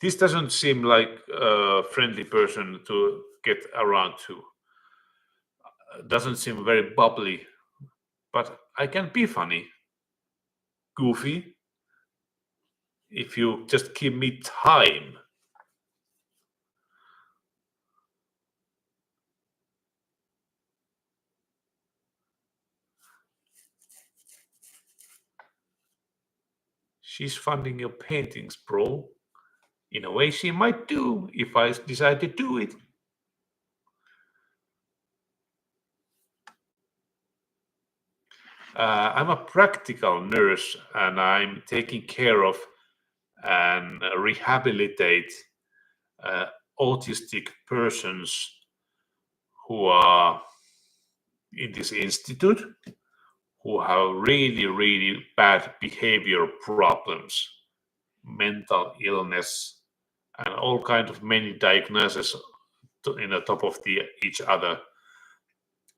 This doesn't seem like a friendly person to get around to. Doesn't seem very bubbly, but I can be funny, goofy, if you just give me time. She's funding your paintings, bro. In a way, she might do if I decide to do it. I'm a practical nurse and I'm taking care of and rehabilitate uh, autistic persons who are in this institute who have really, really bad behavior problems, mental illness, and all kinds of many diagnoses in the top of each other.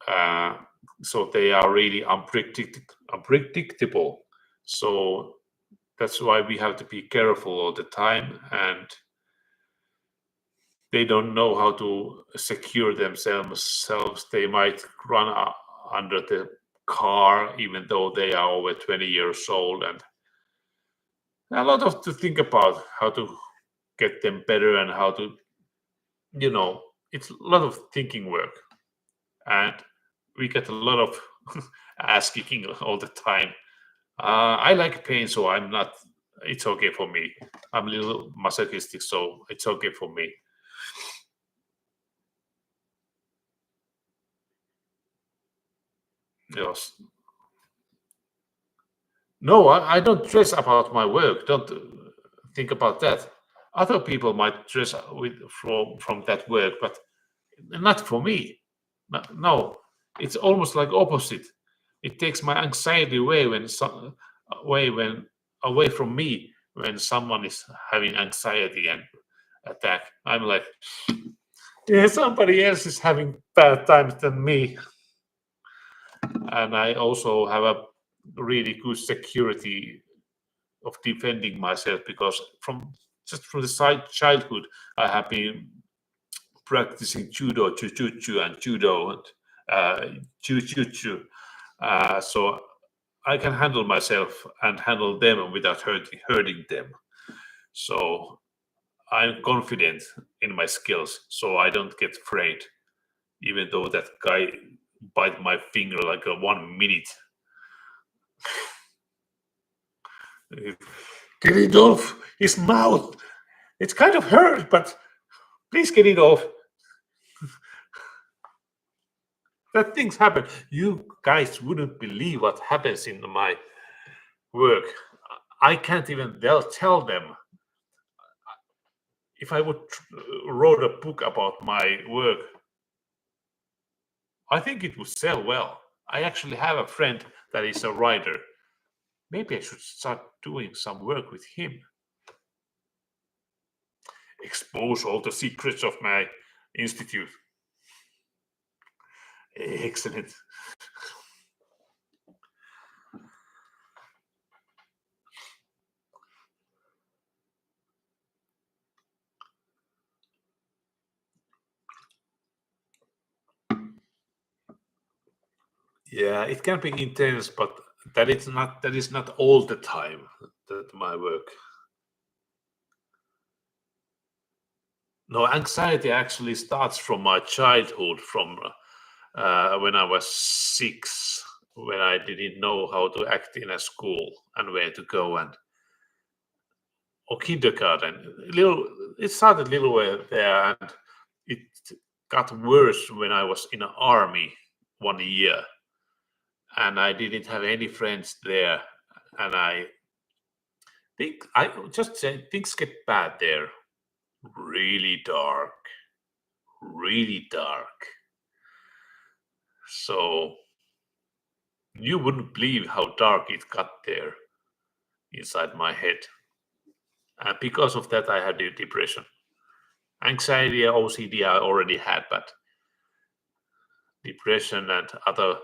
Uh, so they are really unpredictable. So that's why we have to be careful all the time, and they don't know how to secure themselves. They might run under the car even though they are over 20 years old, and a lot of to think about how to get them better and how to, it's a lot of thinking work, and we get a lot of ass kicking all the time. I like pain, so I'm not. It's okay for me. I'm a little masochistic, so it's okay for me. Yes. No, I don't stress about my work. Don't think about that. Other people might stress from that work, but not for me. No, it's almost like opposite. It takes my anxiety away away from me when someone is having anxiety and attack. I'm like, yeah, somebody else is having bad times than me, and I also have a really good security of defending myself because from the childhood I have been practicing judo, jujutsu, and judo and jujutsu. So I can handle myself and handle them without hurting them. So I'm confident in my skills, so I don't get afraid, even though that guy bite my finger like a 1 minute. Get it off his mouth. It's kind of hurt, but please get it off. That things happen. You guys wouldn't believe what happens in my work. I can't even tell them. If I would wrote a book about my work, I think it would sell well. I actually have a friend that is a writer. Maybe I should start doing some work with him. Expose all the secrets of my institute. Excellent. Yeah, it can be intense, but that is not all the time that my work. No, anxiety actually starts from my childhood, from when I was 6, when I didn't know how to act in a school and where to go, and or kindergarten. It started little way there, and it got worse when I was in the army 1 year, and I didn't have any friends there, and I just say things get bad there, really dark, really dark. So you wouldn't believe how dark it got there inside my head. And because of that, I had the depression. Anxiety, OCD, I already had, but depression and other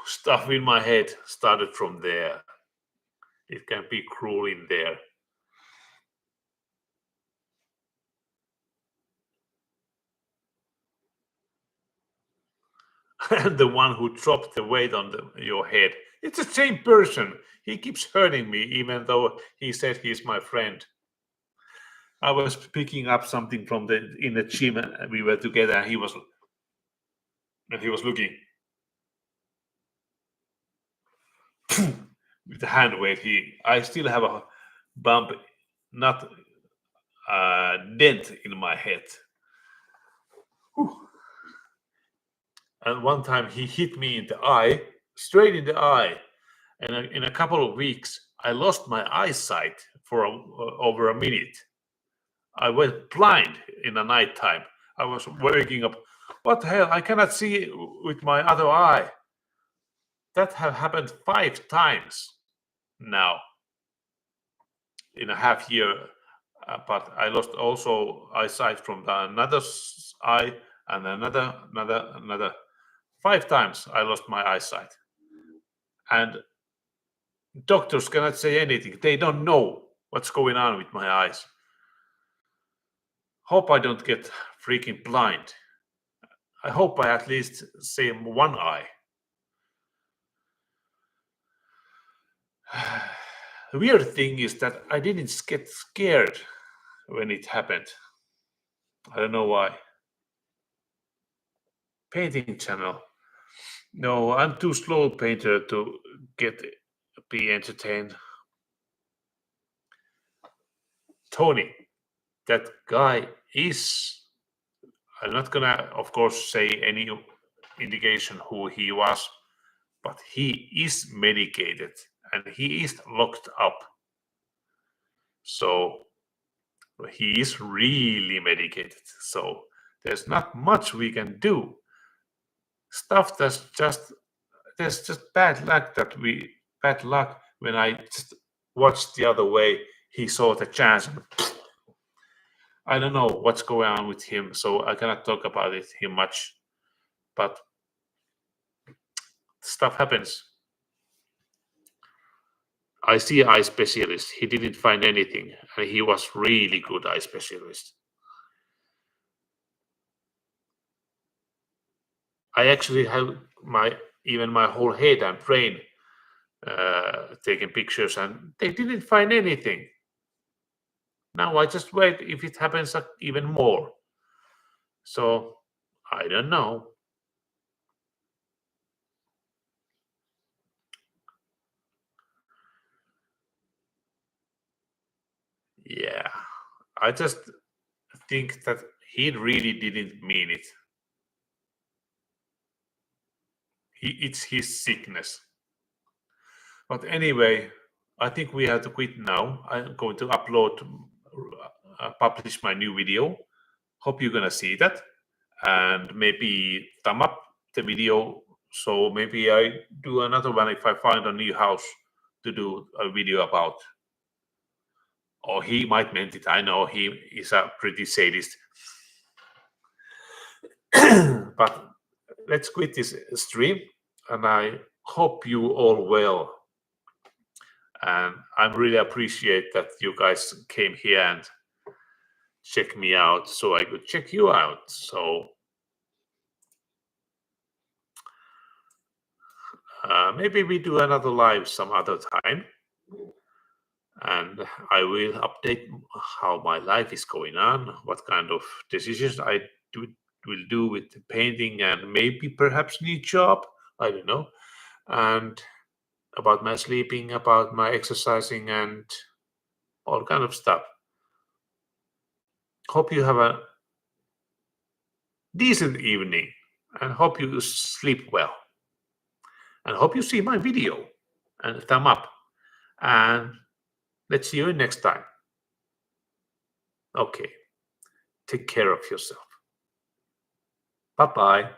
stuff in my head started from there. It can be cruel in there. And the one who dropped the weight on your head, it's the same person. He keeps hurting me, even though he said he's my friend. I was picking up something from in the gym, and we were together, and he was looking with the hand weight. I still have a bump, not a dent in my head. Whew. And one time he hit me in the eye, straight in the eye, and in a couple of weeks I lost my eyesight for over a minute. I went blind in the night time. I was waking up. What the hell? I cannot see with my other eye. That have happened 5 times now in a half year. But I lost also eyesight from another eye, and another. 5 times I lost my eyesight, and doctors cannot say anything. They don't know what's going on with my eyes. Hope I don't get freaking blind. I hope I at least see one eye. The weird thing is that I didn't get scared when it happened. I don't know why. Painting channel. No, I'm too slow painter to be entertained. Tony, that guy is. I'm not gonna, of course, say any indication who he was, but he is medicated and he is locked up. So he is really medicated. So there's not much we can do. Stuff there's just bad luck when I just watched the other way. He saw the chance. I don't know what's going on with him, so I cannot talk about him much. But stuff happens. I see eye specialist. He didn't find anything, and he was really good eye specialist. I actually have my whole head and brain taken pictures, and they didn't find anything. Now I just wait if it happens even more. So I don't know. Yeah, I just think that he really didn't mean it. It's his sickness. But anyway, I think we have to quit now. I'm going to publish my new video. Hope you're gonna see that, and maybe thumb up the video. So maybe I do another one if I find a new house to do a video about. Or he might meant it. I know he is a pretty sadist. But let's quit this stream, and I hope you all well. And I really appreciate that you guys came here and check me out so I could check you out. So Maybe we do another live some other time, and I will update how my life is going on, what kind of decisions I will do with the painting, and maybe perhaps new job. I don't know. And about my sleeping, about my exercising, and all kind of stuff. Hope you have a decent evening, and hope you sleep well, and hope you see my video and thumb up. And let's see you next time. Okay, take care of yourself. Bye bye.